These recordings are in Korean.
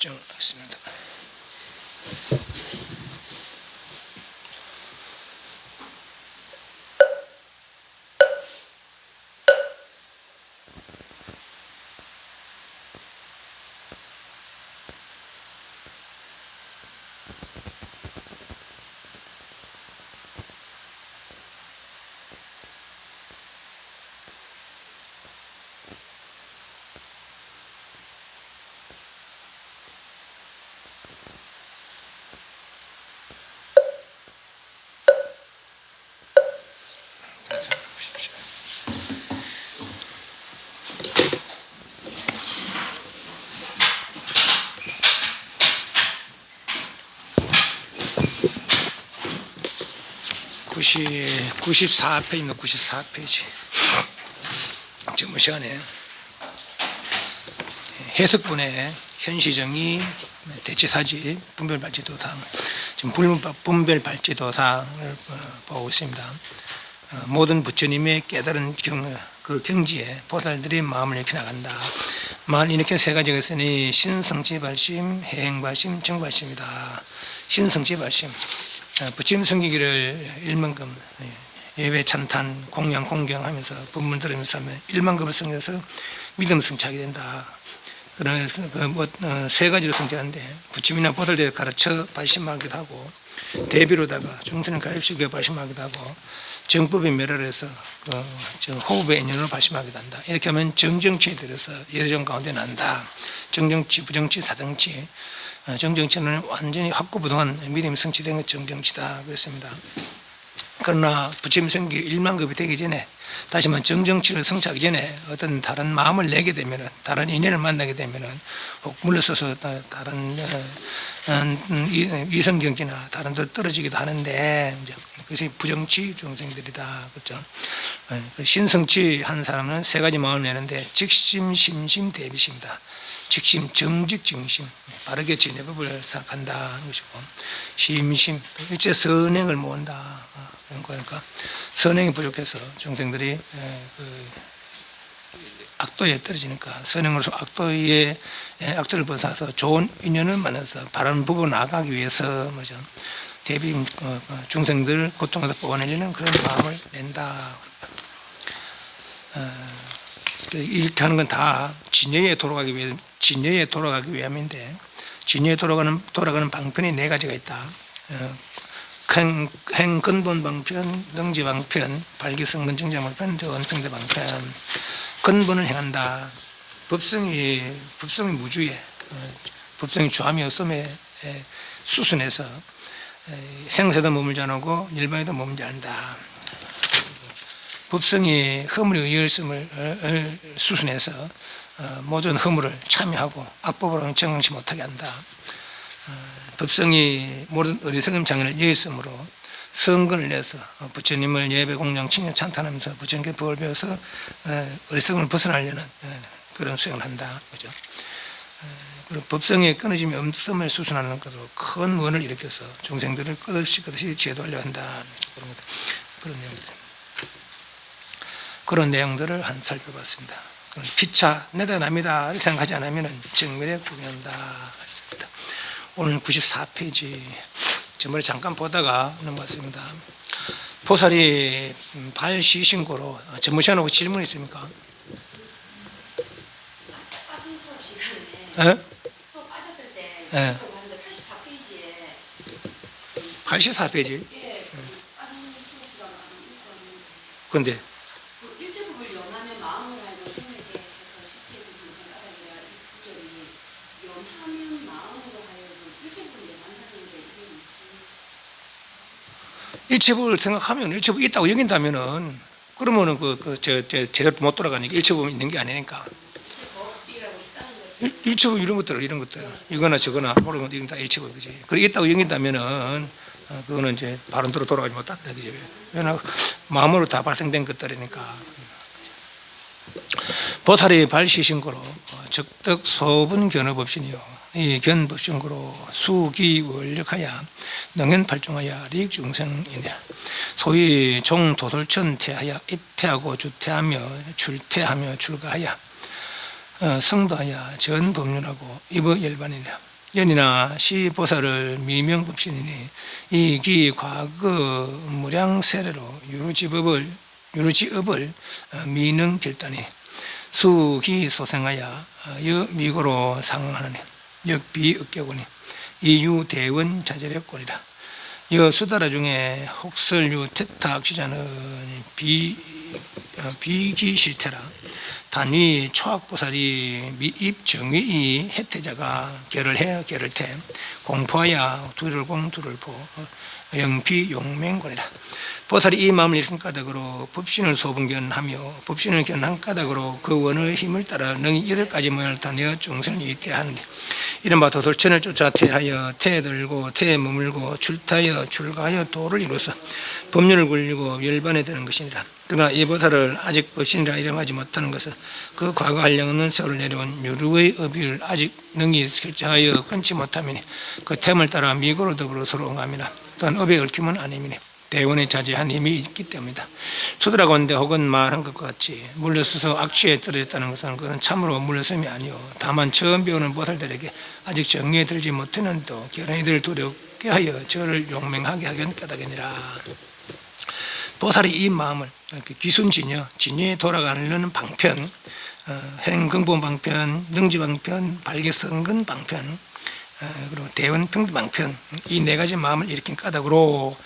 입증하겠습니다. 보십시오. 구 94페이지입니다. 94페이지. 지금 시간에 해석분의 현시정의, 대치사지, 분별발제도상, 지금 분별발제도상을 보고 있습니다. 모든 부처님의 깨달은 경지에 보살들이 마음을 이렇게 나간다. 마음을 이렇게 세 가지가 있으니 신성지발심, 해행발심, 정발심이다. 신성지발심, 부처님 섬기기를 일만큼 예배 찬탄 공양 공경하면서 법문 들으면서 하면 일만큼을 성해서 믿음 성취하게 된다. 그래서 세 가지로 성취하는데 부처님이나 보살들이 가르쳐 발심하기도 하고 대비로다가 중생을 가입시켜 발심하기도 하고 정법의 멸을 해서 호흡의 인연으로 발심하기도 한다. 이렇게 하면 정정치에 들어서 여러 종 가운데 난다. 정정치, 부정치, 사정치, 정정치는 완전히 확고부동한 믿음이 성취된 것 정정치다 그랬습니다. 그러나 부처님 성기 1만급이 되기 전에 다시 말해 정정치를 성취하기 전에 어떤 다른 마음을 내게 되면은, 다른 인연을 만나게 되면은 혹 물러서서 다른 이성경지나 다른 데 떨어지기도 하는데, 이제 그것이 부정치 중생들이다 그렇죠. 신성치 한 사람은 세 가지 마음을 내는데 직심, 심심, 대비심이다. 직심, 정직, 정심, 바르게 지내법을 생각한다는 것이고, 심심, 일체 선행을 모은다. 그러니까 선행이 부족해서 중생들이 악도에 떨어지니까 선행으로서 악도를 벗어서 좋은 인연을 만나서 바른 부부 나가기 위해서 뭐죠, 대비 중생들 고통에서 뽑아내려는 그런 마음을 낸다. 이렇게 하는 건 다 진여에 돌아가기 위함인데, 진여에 돌아가는 방편이 네 가지가 있다. 행근본 방편, 능지 방편, 발기성근 정자 방편, 대원평대 방편. 근본을 행한다. 법성이 무주에, 법성이 주함이 없음에 수순해서 생사도 머물지 않고 일반에도 머물지 않는다. 법성이 허물의 의열성을 수순해서 모든 허물을 참여하고 악법으로는 정응치 못하게 한다. 법성이 모든 어리석음 장애를 여했으므로 성근을 내서 부처님을 예배 공양 칭찬 찬탄하면서 부처님께 법을 배워서 어리석음을 벗어나려는 그런 수행을 한다. 그죠? 그리고 법성의 끊어짐이 없음을 수순하는 것으로 큰 원을 일으켜서 중생들을 끝없이 제도하려 한다. 그런 내용들을 한 살펴봤습니다. 피차 내다 남이다를 생각하지 않으면 정밀에 구경한다. 오늘 94페이지 저번에 잠깐 보다가 넘어갔습니다. 보살이 발시신고로 전무 시간하고 질문 있습니까? 빠진 수업 시간에 수업 빠졌을 때 84페이지에 84페이지? 빠진 수업 시간 근데 일체법을 염하면 마음을 알고 손에게 해서 실제 구조를 따라가야 이 구절이 염하면 마음으로 하여금 일체법을 염한다는 게 이게 일체법을 생각하면, 일체법이 있다고 여긴다면은, 그러면은 제대로 못 돌아가니까 일체법이 있는 게 아니니까. 일체법이라고 했다는 것은 일체법 이런 것들 이거나 저거나 모르는 것도 이건 다 일체법이지. 그게 있다고 여긴다면은 그거는 이제 바른대로 돌아가지 못한다. 그죠? 왜냐 마음으로 다 발생된 것들이니까. 보살이 발시신고로 적덕 소분 견업법신이요 이 견법신고로 수기원력하여 능현팔중하여 리익중생이니라. 소위 종도돌천 태하여 입태하고 주태하며 출태하며 출가하여 성도하여 전법륜하고 입어열반이니라. 연이나 시보살을 미명법신이니 이기 과거 무량세례로 유루지업을 미능결단이 수기 소생하여 여미고로 상응하느니 역비읍계고니 이유대원 자제력권이라. 여수다라 중에 혹설유 태탁시자는 비기실태라. 단위 초학보살이 미입정의 해태자가 결을태 공포하여 두를공 두를포 영피용맹권이라. 보살이 이 마음을 일으킨 까닭으로 법신을 소분견하며 법신을 견한 까닭으로 그 원의 힘을 따라 능히 8가지 모양을 타내어 중생을 이익게 하는데, 이른바 도돌천을 쫓아 태하여 태들고 태머물고 출타하여 출가하여 도를 이루어서 법률을 굴리고 열반에 드는 것이니라. 그러나 이 보살을 아직 법신이라 이름하지 못하는 것은 그 과거 한량없는 세월을 내려온 유루의 업을 아직 능히 결정하여 끊지 못함이니 그 템을 따라 미고로 더불어 서로 응함이나 또한 업의 얽힘은 아님이니 대원의 자제한 힘이 있기 때문이다. 수도라고 하는데 혹은 말한 것과 같이 물러서서 악취에 떨어졌다는 것은 그것은 참으로 물러섬이 아니오 다만 처음 배우는 보살들에게 아직 정리에 들지 못했는데도 결혼 이들을 두렵게 하여 저를 용맹하게 하긴 까닭이니라. 보살이 이 마음을 기순진여, 진여에 돌아가려는 방편, 행근본 방편, 능지방편, 발기성근 방편, 그리고 대원평등 방편, 이 네 가지 마음을 일으킨 까닭으로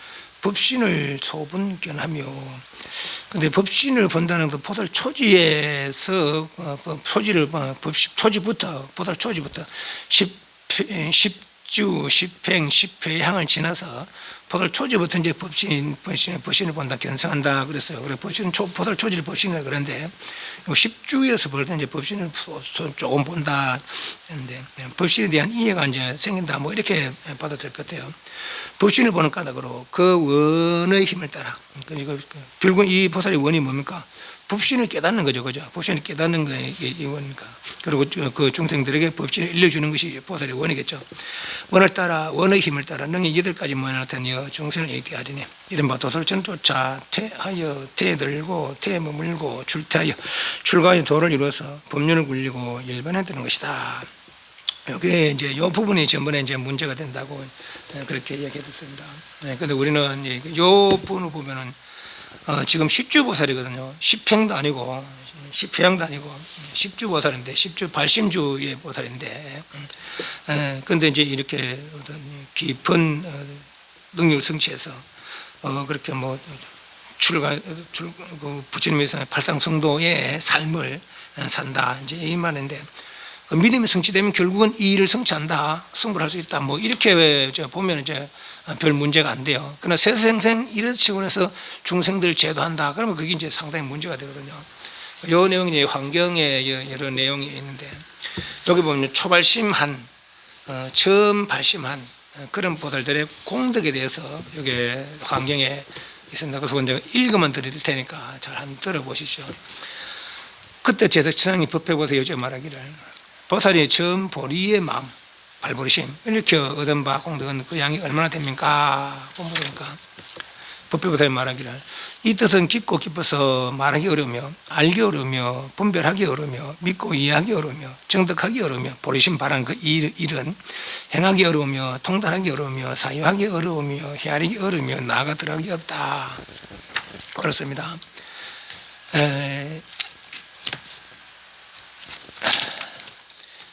법신을 소분견하며, 근데 법신을 본다는 그 보살 초지에서 초지를 초지부터 보살 초지부터 10주, 10행, 10회 향을 지나서 포달 초지부터 이제 법신을 본다, 견성한다 그랬어요. 그래 법신 포달 초지를 법신이라 그러는데 10주에서부터 이제 법신을 조금 본다 했는데 법신에 대한 이해가 이제 생긴다 뭐 이렇게 봐도 될 것 같아요. 법신을 보는 까닭으로 그 원의 힘을 따라 결국 이 보살의 원이 뭡니까? 법신을 깨닫는 거죠, 그죠? 법신을 깨닫는 게 이 원이니까. 그리고 그 중생들에게 법신을 일러주는 것이 보살의 원이겠죠. 원을 따라, 원의 힘을 따라 능히 8가지 모양을 나타내어 중생을 있게 하리니 이른바 도솔천 쫓아 퇴하여 퇴들고 퇴머물고 출퇴하여 출가의 도를 이루어서 법륜을 굴리고 일반에 드는 것이다. 이게 이제 요 부분이 전번에 이제 문제가 된다고 그렇게 이야기했습니다. 그런데 우리는 이 부분을 보면은 지금 10주 보살이거든요. 10행도 아니고 10회양도 아니고 10주 보살인데 10주 발심주의 보살인데 그런데 이제 이렇게 어떤 깊은 능력을 성취해서 그렇게 뭐 부처님에서 발상성도의 삶을 산다 이제 이 말인데 그 믿음이 성취되면 결국은 이 일을 성취한다, 승부를 할 수 있다. 뭐 이렇게 보면 이제 별 문제가 안 돼요. 그러나 세생생 이렇치고 해서 중생들 제도한다. 그러면 그게 이제 상당히 문제가 되거든요. 이 내용이 환경에 여러 내용이 있는데 여기 보면 초발심한, 처음 발심한 그런 보살들의 공덕에 대해서 여기 환경에 있습니다. 그래서 이제 읽으면 드릴 테니까 잘 한번 들어보시죠. 그때 제덕천왕이 법회보서 여쭤 말하기를 보살이 처음 보리의 마음, 발보리심 이렇게 얻은 바 공덕은 그 양이 얼마나 됩니까? 본보니까 법회보살이 말하기를 이 뜻은 깊고 깊어서 말하기 어려우며 알기 어려우며 분별하기 어려우며 믿고 이해하기 어려우며 정득하기 어려우며 보리심 바라는 그 일은 행하기 어려우며 통달하기 어려우며 사유하기 어려우며 헤아리기 어려우며 나아가 들어가기 없다. 그렇습니다.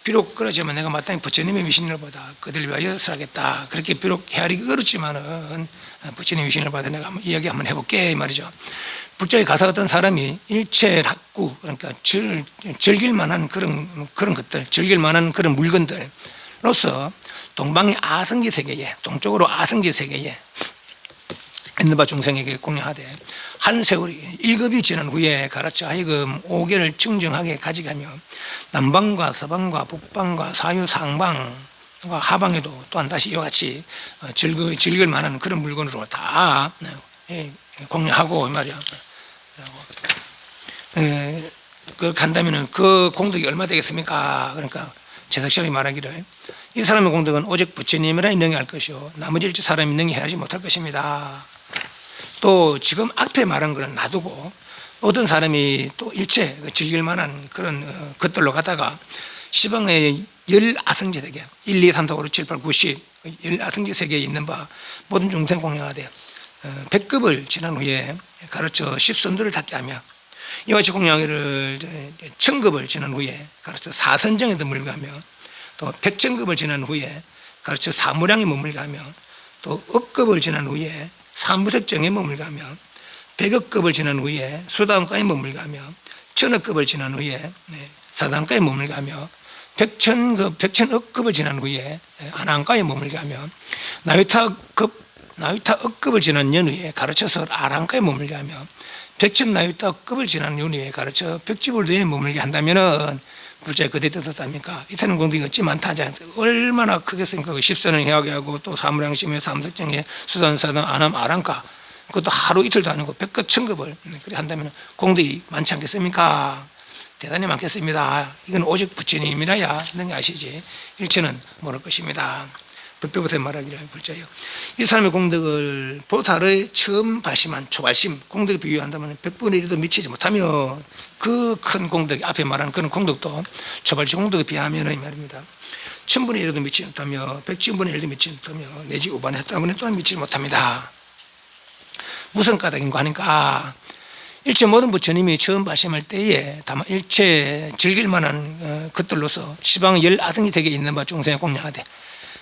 비록 그러지만 내가 마땅히 부처님의 미신을 보다 그들 위하여 살겠다. 그렇게 비록 헤아리기 어렵지만은 부처님의 미신을 받아 내가 한번 이야기 한번 해볼게 이 말이죠. 불자의 가사 같은 사람이 일체 학구 그러니까 즐길 만한 그런 것들, 즐길 만한 그런 물건들로서 동방의 아성지 세계에, 동쪽으로 아성지 세계에 있는 바 중생에게 공양하되 한 세월이 1급이 지난 후에 가르쳐 하여금 5개를 증정하게 가져가며 남방과 서방과 북방과 사유 상방과 하방에도 또한 다시 이와 같이 즐길 만한 그런 물건으로 다 공양하고 이 말이야. 그 간다면은 그 공덕이 얼마 되겠습니까? 그러니까 제덕천이 말하기를 이 사람의 공덕은 오직 부처님이라 능히할 것이요 나머지 일체 사람이 능히 헤아리지 못할 것입니다. 또 지금 앞에 말한 것은 놔두고 어떤 사람이 또 일체 즐길 만한 그런 것들로 가다가 시방의 10아성지 세계 1, 2, 3, 4, 5, 6, 7, 8, 9, 10 10아성지 세계에 있는 바 모든 중생 공양하되 100급을 지난 후에 가르쳐 10선두를 닦게 하며 이와 같이 공양하기를 1000급을 지난 후에 가르쳐 4선정에 머물가며 또 100,000급을 지난 후에 가르쳐 사무량에 머물가며 또 억급을 지난 후에 사무색정에 머물가며 100억급을 지난 후에 수다원가에 머물가며 1000억급을 지난 후에 사단가에 머물가며 100,000억급을 지난 후에 아난가에 머물가며 나유타억급을 지난 연후에 가르쳐서 아란가에 머물가며 100,000나유타억급을 지난 연후에 가르쳐 백지불도에 머물게 한다면은 불자의 그대 뜻었답니까? 이태는 공덕이 어찌 많다 하지 얼마나 크겠습니까? 10선을 해하게 하고 또 사무량심에 사무색정에 수단사단 아남 아란가 그것도 하루 이틀도 아니고 100급 1000급을 그래 한다면 공덕이 많지 않겠습니까? 대단히 많겠습니다. 이건 오직 부처님이라야 능히 아시지 일체는 모를 것입니다. 법배부터 말하기를 불자요. 이 사람의 공덕을 보살의 처음 발심한 초발심 공덕에 비유한다면 100분의 1도 미치지 못하며 그 큰 공덕이 앞에 말하는 그런 공덕도 초발심 공덕에 비하면 이 말입니다. 1000분의 1도 미치지 못하며 100,000분의 1도 미치지 못하며 내지 오반했다면 또한 미치지 못합니다. 무슨 까닭인가 하니까 일체 모든 부처님이 처음 발심할 때에 다만 일체 즐길 만한 것들로서 시방 10아성지 세계에 있는 바 중생에 공양하되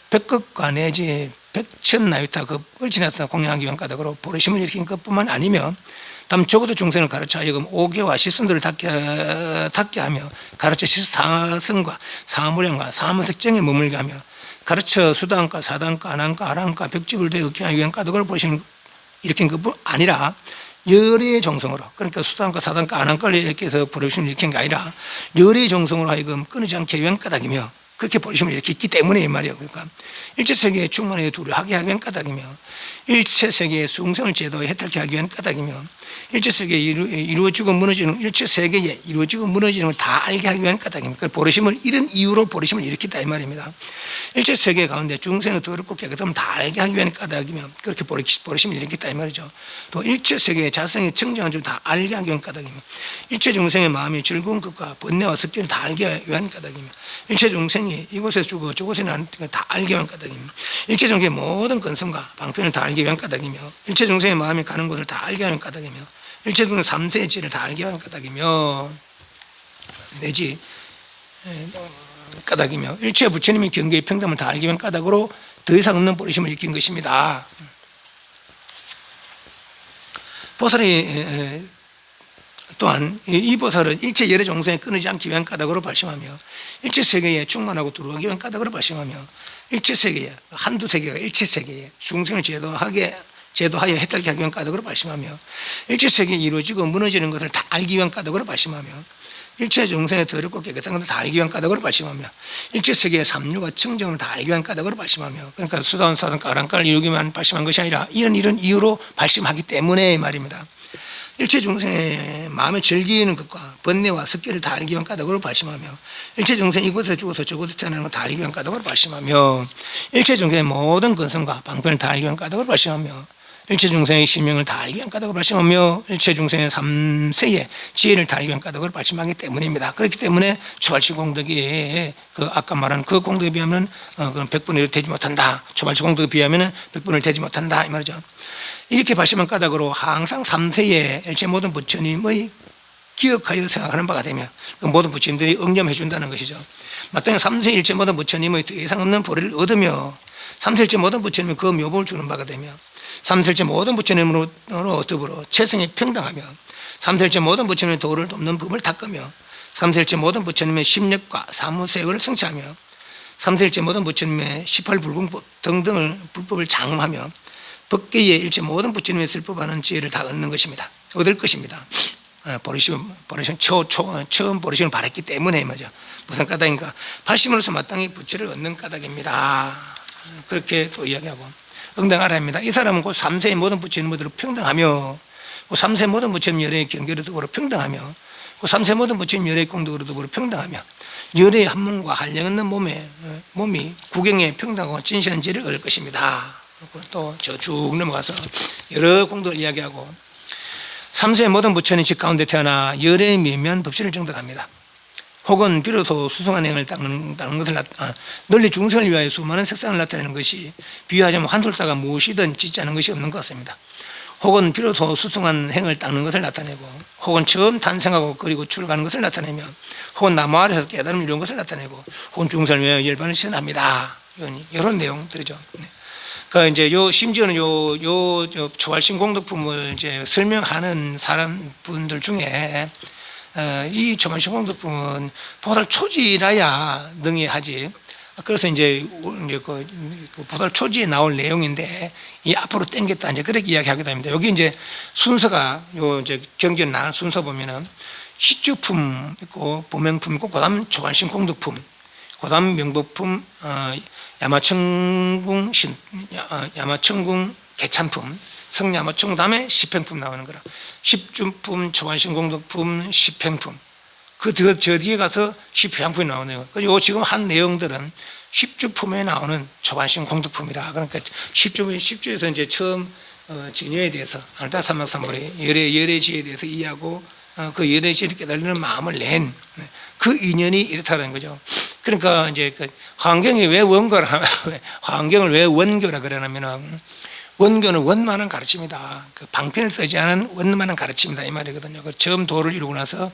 100급과 내지 100,000나유타급을 지나서 공양하기 위한 까닭으로 보리심을 일으킨 것뿐만 아니며 다음 적어도 중생을 가르쳐 하여금 5개와 10선들을 닦게 하며 가르쳐 14성과 사무량과 사무색정에 머물게 하며 가르쳐 수단과 사단과 안한과 아란과 벽지불도 역행하기 위한 까닭으로 보시는 이렇게 것뿐 아니라 열의 정성으로, 그러니까 수단과 사단과 안한과를 이렇게 해서 버리심을 일으킨 게 아니라 열의 정성으로 하여금 끊이지 않게 위한 까닭이며, 그렇게 버리심을 일으켰기 때문에 이 말이에요. 그러니까 일체세계에 충만하게 두려 하게 하기 위한 까닭이며, 일체세계의 숭생을 제도에 해탈케 하기 위한 까닭이며, 일체세계에 이루어지고 무너지는, 일체세계에 이루어지고 무너지는 걸 다 알게 하기 위한 까닭입니다. 버리심을, 이런 이유로 버리심을 일으켰다 이 말입니다. 일체세계 가운데 중생의 더럽고 깨끗함을 다 알게 하기 위한 까닭이며, 그렇게 버리심을 일으켰다 이 말이죠. 또 일체세계의 자성의 청정한 줄 다 알게 하기 위한 까닭이며, 일체 중생의 마음이 즐거운 것과 번뇌와 습기를 다 알게 위한 까닭이며, 일체 중생이 이곳에 죽어 저곳에 나는 다 알게 위한 까닭이며, 일체 중생의 모든 근성과 방편을 다 알게 위한 까닭이며, 일체 중생의 마음이 가는 곳을 다 알게 하는 까닭이며, 일체 중생 3세의 질을 다 알게 하는 까닭이며, 내지 까닭이며, 일체 부처님이 경계의 평등을 다 알게 위한 까닭으로 더 이상 없는 버리심을 일으킨 것입니다. 보살이 또한 이 보살은 일체 열의 종생에 끊이지 않기 위한 까닭으로 발심하며, 일체 세계에 충만하고 들어오기 위한 까닭으로 발심하며, 일체 세계에 한두 세계가 일체 세계에 중생을 제도하여 해탈케 하기 위한 까닭으로 발심하며, 일체 세계에 이루어지고 무너지는 것을 다 알기 위한 까닭으로 발심하며, 일체 중생의 더럽고 깨끗한 것을 다 알기 위한 까닭으로 발심하며, 일체 세계의 삼류와 청정을 다 알기 위한 까닭으로 발심하며, 그러니까 수다원 사단 까랑까를 이루기 위한 발심한 것이 아니라 이런 이유로 발심하기 때문에 말입니다. 일체 중생의 마음에 즐기는 것과 번뇌와 습기를 다 알기 위한 까닭으로 발심하며, 일체 중생 이곳에 죽어서 저곳에 태어나는 것 다 알기 위한 까닭으로 발심하며, 일체 중생의 모든 근성과 방편을 다 알기 위한 까닭으로 발심하며, 일체 중생의 신명을 다 알기 위한 까닭으로 발심하며, 일체 중생의 3세의 지혜를 다 알기 위한 까닭으로 발심하기 때문입니다. 그렇기 때문에 초발시 공덕이 아까 말한 그 공덕에 비하면 100분의 1 되지 못한다. 초발시 공덕에 비하면 100분을 되지 못한다 이 말이죠. 이렇게 발심한 까닭으로 항상 3세의 일체 모든 부처님의 기억하여 생각하는 바가 되며, 그 모든 부처님들이 응념해 준다는 것이죠. 마땅히 3세 일체 모든 부처님의 더 이상 없는 보리를 얻으며, 3세 일체 모든 부처님이 그 묘법을 주는 바가 되며, 3세 일체 모든 부처님으로 더불어 체성이 평등하며, 3세 일체 모든 부처님의 도를 돕는 법을 닦으며, 3세 일체 모든 부처님의 심력과 사무세력을 성취하며, 3세 일체 모든 부처님의 18불공법 등등을 불법을 장음하며, 법계의 일체 모든 부처님의 슬법하는 지혜를 다 얻는 것입니다. 얻을 것입니다. 처음 버리심을 바랬기 때문에 말이죠. 무슨 까닭인가? 발심으로서 마땅히 부처를 얻는 까닭입니다. 그렇게 또 이야기하고 응당하랍니다. 이 사람은 곧 3세의 모든 부처님으로 평등하며, 그 3세 모든 부처님 열의 경계로 더불어 평등하며, 그 3세 모든 부처님 열의 공덕으로 더불어 평등하며, 열의 한몸과 한량 없는 몸이 구경에 평등하고 진실한 지혜를 얻을 것입니다. 또 저 쭉 넘어가서 여러 공덕을 이야기하고, 3세의 모든 부처님 집 가운데 태어나 열의 미묘한 법신을 정득합니다. 혹은 비로소 수승한 행을 닦는 것을 널리 중생을 위하여 수많은 색상을 나타내는 것이, 비유하자면 환술사가 무엇이든 짓지 않은 것이 없는 것 같습니다. 혹은 비로소 수승한 행을 닦는 것을 나타내고, 혹은 처음 탄생하고 그리고 출가하는 것을 나타내며, 혹은 나무 아래에서 깨달음을 이룬 것을 나타내고, 혹은 중생을 위하여 열반을 시전합니다. 이런 내용들이죠. 그러니까 이제 심지어는 초발심 공덕품을 이제 설명하는 분들 중에 이 초발심 공덕품은 보살 초지라야 능히 하지. 그래서 이제 그 보살 초지에 나올 내용인데 이 앞으로 땡겼다 이제 그렇게 이야기하기도 합니다. 여기 이제 순서가 이제 경전 나눈 순서 보면은 시주품 있고 보명품 있고 그다음 초발심 공덕품, 그다음 명법품, 야마천궁 개찬품, 성야마천궁 다음에 십행품 나오는 거라. 십주품, 초발심 공덕품, 십행품. 저 뒤에 가서 십행품이 나오네요. 그리고 지금 한 내용들은 십주품에 나오는 초발심 공덕품이라. 그러니까 십주에서 이제 처음 진여에 대해서 아르타삼막삼벌의 열의 지혜에 대해서 이해하고 그 열의 지혜를 깨달는 마음을 낸 그 인연이 이렇다는 거죠. 그러니까 이제 그 환경이 왜 환경을 왜 원교라 그러냐면은, 원교는 원만한 가르침이다. 그 방편을 쓰지 않은 원만한 가르침이다 이 말이거든요. 그 처음 도를 이루고 나서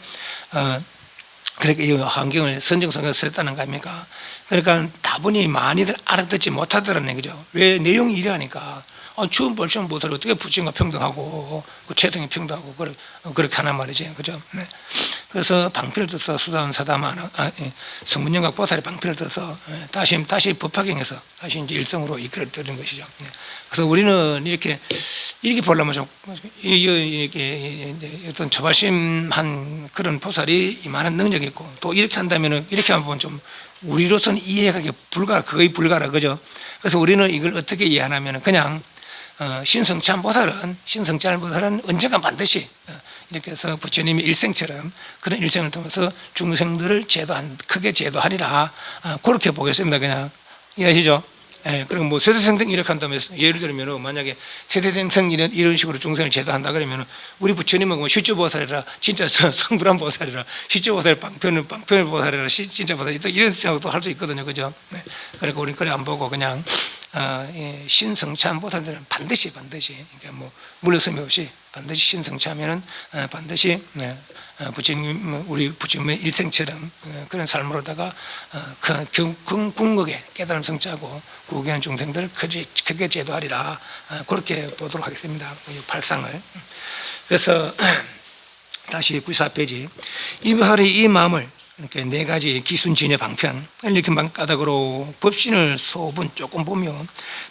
그렇게 이 환경을 선정성에 썼다는 거 아닙니까? 그러니까 다분히 많이들 알아듣지 못하더라는 거죠. 왜 내용이 이러하니까 처음 벌처럼 보살 어떻게 부처님과 평등하고 그 체등이 평등하고 그렇게 하란 말이지, 그죠? 네. 그래서 방편을 떠서 수단 사다만 성문영각 보살의 방편을 떠서 다시 법화경에서 다시 이제 일성으로 이끌어 드리는 것이죠. 그래서 우리는 이렇게 보려면 좀 이렇게 어떤 초발심한 그런 보살이 이만한 능력이 있고, 또 이렇게 한다면은 이렇게 하면 좀 우리로서는 이해가 거의 불가라, 그죠? 그래서 우리는 이걸 어떻게 이해하냐면은 그냥 신성찬 보살은 언젠가 반드시 이렇게 해서 부처님의 일생처럼 그런 일생을 통해서 중생들을 크게 제도하리라, 그렇게 보겠습니다. 그냥 이해하시죠? 예, 그리고 뭐 세대생생 이렇게 한다면, 예를 들면 만약에 세대생생 이런 식으로 중생을 제도한다 그러면 우리 부처님은 뭐 실조보살이라 진짜 성불한 보살이라, 실조보살 방편 보살이라 진짜 보살, 이런 생각도 할 수 있거든요, 그죠? 네. 그러니까 우리는 그래 안 보고 그냥 신성찬 보살들은 반드시 그러니까 뭐 물러섬이 없이 반드시 신성찬하면은 반드시 우리 부처님의 일생처럼 그런 삶으로다가 궁극에 깨달음 성취하고 구경하는 중생들을 크게 제도하리라, 그렇게 보도록 하겠습니다. 발상을. 그래서 다시 94페이지. 이 보살이 이 마음을, 그러니까 네 가지 기순진의 방편 이렇게 까닭으로 법신을 소분 조금 보며,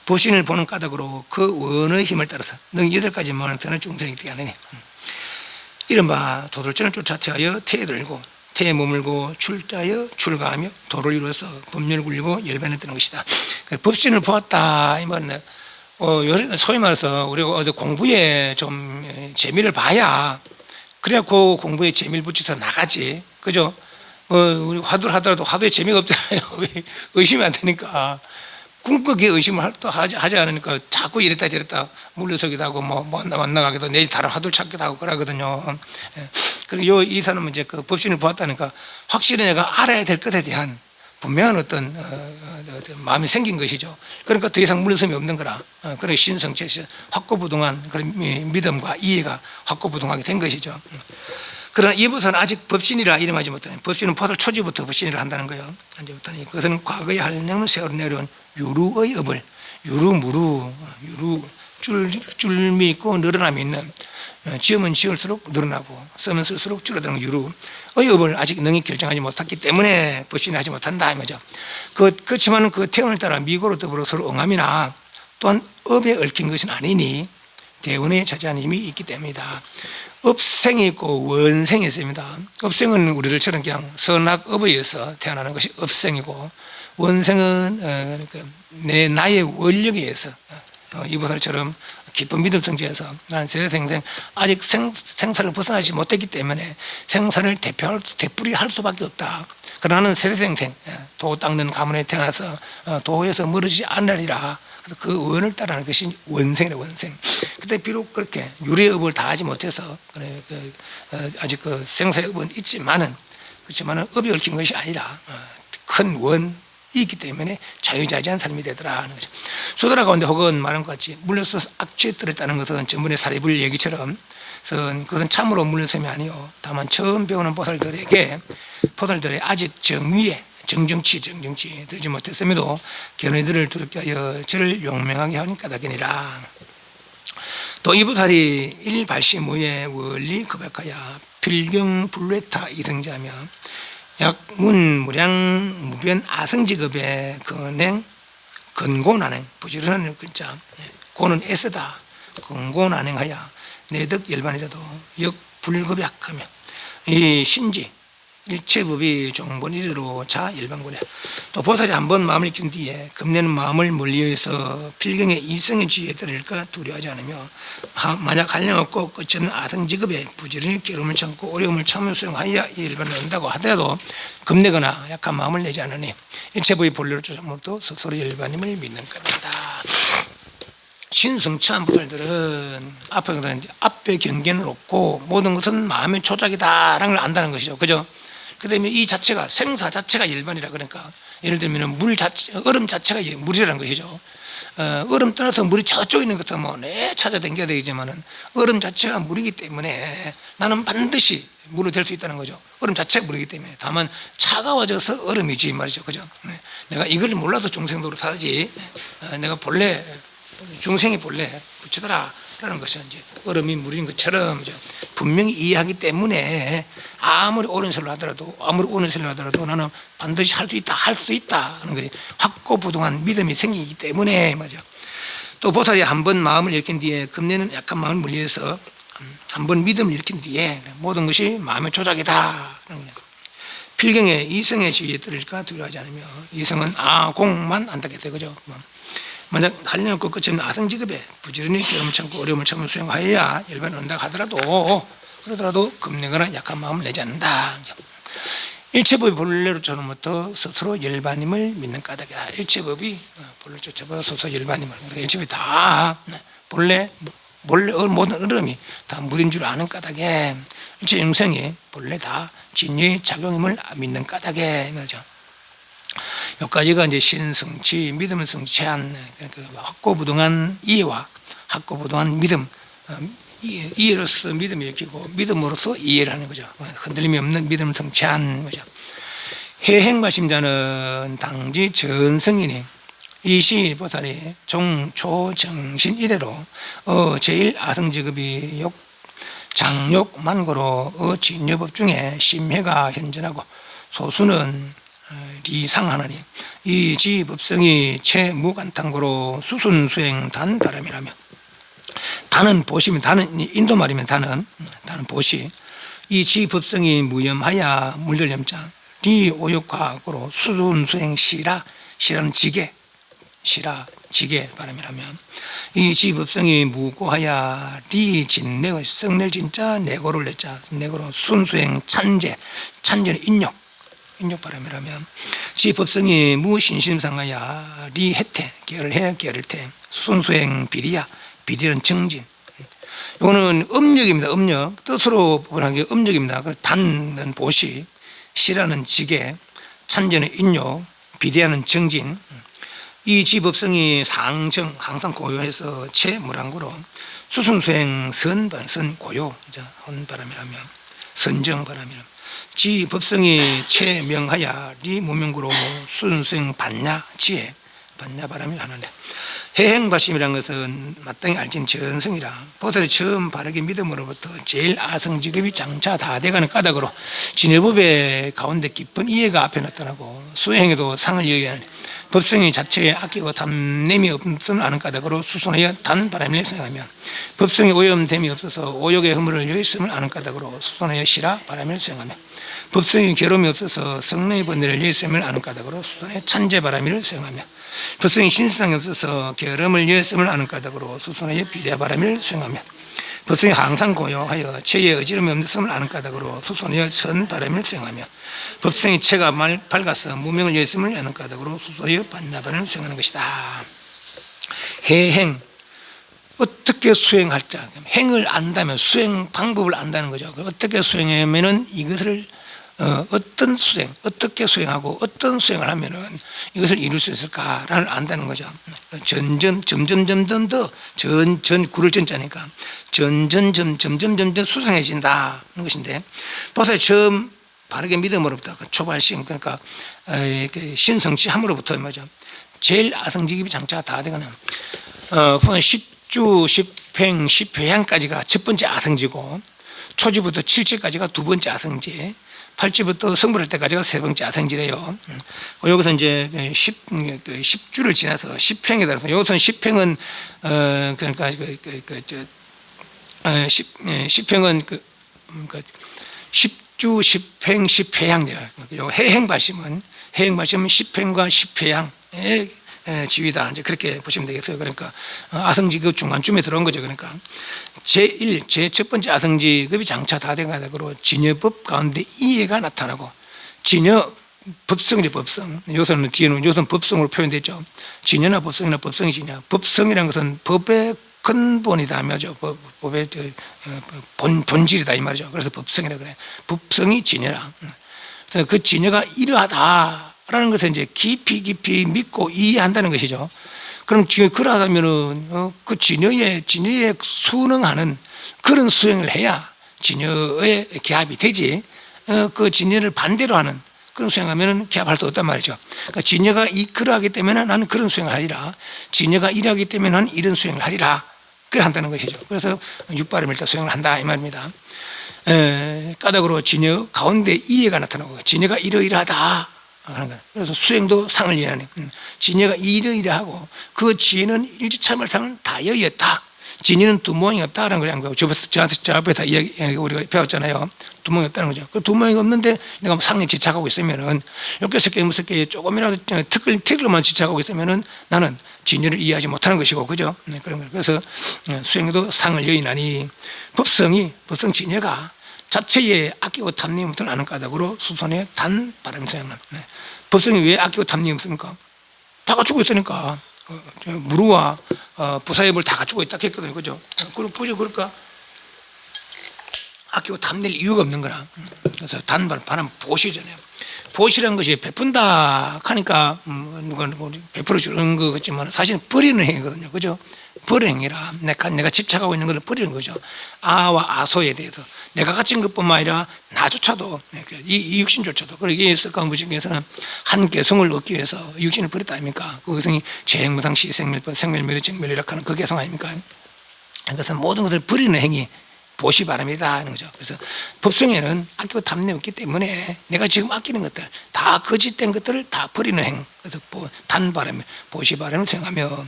법신을 보는 까닭으로 그 원의 힘을 따라서 능 8가지만을 드는 중생이 되게 하느니, 이른바 도돌전을 쫓아 태하여 태에 들고 태에 머물고 출자하여 출가하며 도를 이루어서 법륜을 굴리고 열반에 뜨는 것이다. 법신을 보았다 이 말은 소위 말해서 우리가 어디 공부에 좀 재미를 봐야, 그래야 그 공부에 재미를 붙여서 나가지, 그죠? 우리 화두를 하더라도 화두에 재미가 없잖아요. 의심이 안 되니까. 궁극에 의심을 하지 않으니까 자꾸 이랬다 저랬다 물러서기도 하고 뭐 만나가기도 내지 다른 화두를 찾기도 하고 그러거든요. 그리고 이 사람은 이제 그 법신을 보았다니까 확실히 내가 알아야 될 것에 대한 분명한 어떤 마음이 생긴 것이죠. 그러니까 더 이상 물러섬이 없는 거라. 그런 신성체, 확고부동한 그런 믿음과 이해가 확고부동하게 된 것이죠. 그러나 이부터는 아직 법신이라 이름하지 못하는, 법신은 포들 초지부터 법신이라 한다는 거예요. 이제부터는 그것은 과거의 한량을 세월을 내려온 유루의 업을, 유루 줄미 있고 늘어남이 있는, 지으면 지을수록 늘어나고 쓰면 쓸수록 줄어드는 유루의 업을 아직 능히 결정하지 못했기 때문에 법신을 하지 못한다 이 말이죠. 그렇지만 그 태운을 따라 미고로 더불어 서로 응함이나 또한 업에 얽힌 것은 아니니 대운에 차지한 힘이 있기 때문이다. 업생이 있고 원생이 있습니다. 업생은 우리들처럼 그냥 선악업에 의해서 태어나는 것이 업생이고, 원생은 그러니까 나의 원력에 의해서 이 보살처럼 깊은 믿음 성취해서 나는 세대생생 아직 생사를 벗어나지 못했기 때문에 생사를 되풀이할 수밖에 없다. 그러나 나는 세대생생 도 닦는 가문에 태어나서 도에서 멀어지지 않으리라. 그래서 그 원을 따르는 것이 원생이라, 원생. 그때 비록 그렇게 유래업을 다 하지 못해서 아직 그 생사업은 있지만은, 그렇지만은 업이 얽힌 것이 아니라 큰 원이기 때문에 자유자재한 삶이 되더라 하는 거죠. 수도라 가운데 혹은 말한 것 같이 물려서 악취에 들었다는 것은 전번에 사리불 얘기처럼 그것은 참으로 물려섬이 아니요, 다만 처음 배우는 보살들의 아직 정위에 정정치 들지 못했음에도 견해들을 두렵게 하여 저를 용맹하게 하는 까닭이니라. 또 이 보살이 일발심의의 원리 고백하여 필경불례타 이성자며 약문무량 무변 아성직업의 근고난행, 부지런한 글자, 고는 애쓰다 근고난행하여 내덕 열반이라도 역불급약하며 이 신지 일체법이 종본이로 자 일반고래. 또 보살이 한번 마음을 익힌 뒤에 겁내는 마음을 멀리해서 필경의 이성의 지혜에 들을까 두려워하지 않으며, 만약 한량없고 끝없는 아성직업에 부지런히 깨름을 참고 어려움을 참으며 수용하여 일반을 한다고 하더라도 겁내거나 약한 마음을 내지 않으니 일체법의 본래로 쫓아물도 스스로 일반임을 믿는 겁니다. 신성찬 보살들은 앞에 경계는 없고 모든 것은 마음의 조작이다라는 걸 안다는 것이죠. 그죠? 그 다음에 이 자체가, 생사 자체가 일반이라, 그러니까 예를 들면 얼음 자체가 물이라는 것이죠. 얼음 떠나서 물이 저쪽에 있는 것도 뭐 찾아다녀야 되겠지만은 얼음 자체가 물이기 때문에 나는 반드시 물이 될 수 있다는 거죠. 얼음 자체가 물이기 때문에. 다만 차가워져서 얼음이지 말이죠. 그죠? 내가 이걸 몰라서 중생도로 살지, 내가 중생이 본래 부처더라 라는 것은 이제 얼음이 물인 것처럼 분명히 이해하기 때문에 아무리 옳은 sel로 하더라도 나는 반드시 할 수 있다 하는 거지. 확고부동한 믿음이 생기기 때문에 말이죠. 또 보살이 한번 마음을 일으킨 뒤에 금내는 약한 마음을 물리해서 한번 믿음을 일으킨 뒤에 모든 것이 마음의 조작이다. 필경에 이성의 지위에 들을까 두려워하지 않으며 이성은 아공만 안닿게 되죠. 만약 한량없 끝이 없는 아성직업에 부지런히 괴로움을 참고 어려움을 참으며 수행하여야 열반을 얻는다 하더라도 겁내거나 약한 마음을 내지 않는다. 일체법이 본래로 쫓아부터 스스로 열반임을 믿는 까닭이다. 일체법이 본래 쫓아부터 스스로 열반임을, 일체법이 다 본래 모든 흐름이 다 물인 줄 아는 까닭에 일체 영생이 본래 다 진리의 작용임을 믿는 까닭에 말이죠. 여기까지가 이제 신성치, 믿음을 성취한 그러니까 확고부동한 이해와 확고부동한 믿음, 이해로서 믿음을 일으키고 믿음으로써 이해를 하는 거죠. 흔들림이 없는 믿음을 성취한 거죠. 해행마심자는 당지 전성이니 이시 보살이 종초정신 이래로 제일 아성직업이 장욕 만고로 진여법 중에 심해가 현존하고 소수는 리상하나니 이 지법성이 채무간탕고로 수순수행 단바람이라며 단은 보시면 단은 인도 말이면 단은 보시 이 지법성이 무염하야 물들염자 리오욕과고로 수순수행 시라는 지게 바람이라면 이 지법성이 무고하야 리진내의 성낼 진짜 내고를 냈자 내고로 순수행 찬제는 인욕 바람이라면 지법성이 무신심상하야 리해태 계열태 순수행 비리는 정진. 이거는 음력입니다. 음력 뜻으로 보는 게 음력입니다. 단은 보시, 시라는 지게, 찬제는 인욕, 비리하는 정진. 이 지법성이 항상 고요해서 채무랑고로 수순수행 선고요 헌바람이라면 선정바람이라면 지법성이 채명하야 리무명고로 수순수행 반야바람이 하나네. 해행발심이라는 것은 마땅히 알진 전성이라 보살이 처음 바르게 믿음으로부터 제일 아성직업이 장차 다 돼가는 까닭으로 진여법의 가운데 깊은 이해가 앞에 나타나고 수행에도 상을 이어야 하는 법성이 자체에 아끼고 탐냄이 없음을 아는 까닭으로 수순하여 단바람을 수행하며 법성이 오염됨이 없어서 오욕의 허물을 여있음을 아는 까닭으로 수순하여 시라 바람을 수행하며 법성이 괴로움이 없어서 성내의 번뇌를 여있음을 아는 까닭으로 수순하여 찬제바람을 수행하며 법성이 신성이 없어서 게으름을 여있음을 아는 까닭으로 수순하여 비례바람을 수행하며 법성이 항상 고요하여 체에 어지럼이 없음을 아는 까닭으로 수순하여 선바람을 수행하며 법성이 체가 밝아서 무명을 여있음을 아는 까닭으로 수순하여 반야바람을 수행하는 것이다. 해행 어떻게 수행할 자 행을 안다면 수행 방법을 안다는 거죠. 어떻게 수행하면은 이것을 어떤 수행, 어떻게 수행하고 어떤 수행을 하면은 이것을 이룰 수 있을까를 안다는 거죠. 점점 더 구를 전자니까 점점 수상해진다는 것인데 보살 처음 바르게 믿음으로부터 초발심 그러니까 신성취함으로부터 뭐죠. 제일 아성직입이 장차가 다 되거나 10주, 10행, 10회향까지가 첫 번째 아성지고 초지부터 7지까지가 두 번째 아성지 8지부터 성불할 때까지가 세 번째 아성지래요. 여기서 이제 10주를 지나서 10횡에 따라서 여기서는 10횡은 그러니까 10횡은 10주, 10행, 10회향. 해행발심은 10횡과 10회향의 지위다. 이제 그렇게 보시면 되겠어요. 그러니까 아성지급 중간쯤에 들어온 거죠. 그러니까 첫 번째 아성지급이 장차 다 된 가닥으로 진여법 가운데 이해가 나타나고 법성이죠. 법성. 요새는 뒤에는 요새는 법성으로 표현됐죠. 진여나 법성이나 법성이 진여. 법성이라는 것은 법의 근본이다 말이죠. 법의 본질이다 이 말이죠. 그래서 법성이라 그래. 법성이 진여라. 그래서 그 진여가 이러하다라는 것을 이제 깊이 믿고 이해한다는 것이죠. 그럼 그러하다면은 그 진여에 순응하는 그런 수행을 해야 진여의 개합이 되지. 그 진여를 반대로 하는 그런 수행하면은 개합할 수 없단 말이죠. 그러니까 진여가 그러하기 때문에 나는 그런 수행을 하리라. 진여가 이러하기 때문에 나는 이런 수행을 하리라. 그래 한다는 것이죠. 그래서 육발음을 일단 수행을 한다 이 말입니다. 까닭으로 진여 가운데 이해가 나타나고 진여가 이러이러하다 하는 거예요. 그래서 수행도 상을 이해하네. 진여가 이러이러하고 그 진여는 일지참을상은 다 여의였다. 진이는 두 모양이 없다라는 걸 한 거예요. 저 앞에서 우리가 배웠잖아요. 두 모양이 없다는 거죠. 그 두 모양이 없는데 내가 상에 집착하고 있으면은 엽개석개 무섭게 조금이라도 티끌로만 집착하고 있으면은 나는 진리를 이해하지 못하는 것이고, 그죠? 네, 그런 거예요. 그래서 수행도 상을 여인하니 법성 진여가 자체에 아끼고 탐닉이 없던 아는 까닭으로 수선의 단 바람이 생각나. 네. 법성이 왜 아끼고 탐닉이 없습니까? 다 갖추고 있으니까. 무루와 부사협을 다 갖추고 있다 했거든요. 그죠? 보죠. 그러니까 아끼고 탐낼 이유가 없는 거라. 그래서 바람 보시잖아요. 보시라는 것이 베푼다 하니까 누가 베풀어 주는 것 같지만 사실은 버리는 행위거든요. 그죠? 버리는 행위라. 내가 집착하고 있는 것을 버리는 거죠. 아와 아소에 대해서 내가 가진 것뿐만 아니라 나조차도 이 육신조차도. 그리고 이 석가모니께서는 한 개성을 얻기 위해서 육신을 버렸다 아닙니까? 그 개성이 재행무상 시생멸법 생멸멸의 정멸이라 하는 그 개성 아닙니까? 그래서 모든 것을 버리는 행위 보시바람이다 하는 거죠. 그래서 법성에는 아끼고 탐내 없기 때문에 내가 지금 아끼는 것들 다 거짓된 것들을 다 버리는 행. 그래서 단바람 보시바람을 생각하며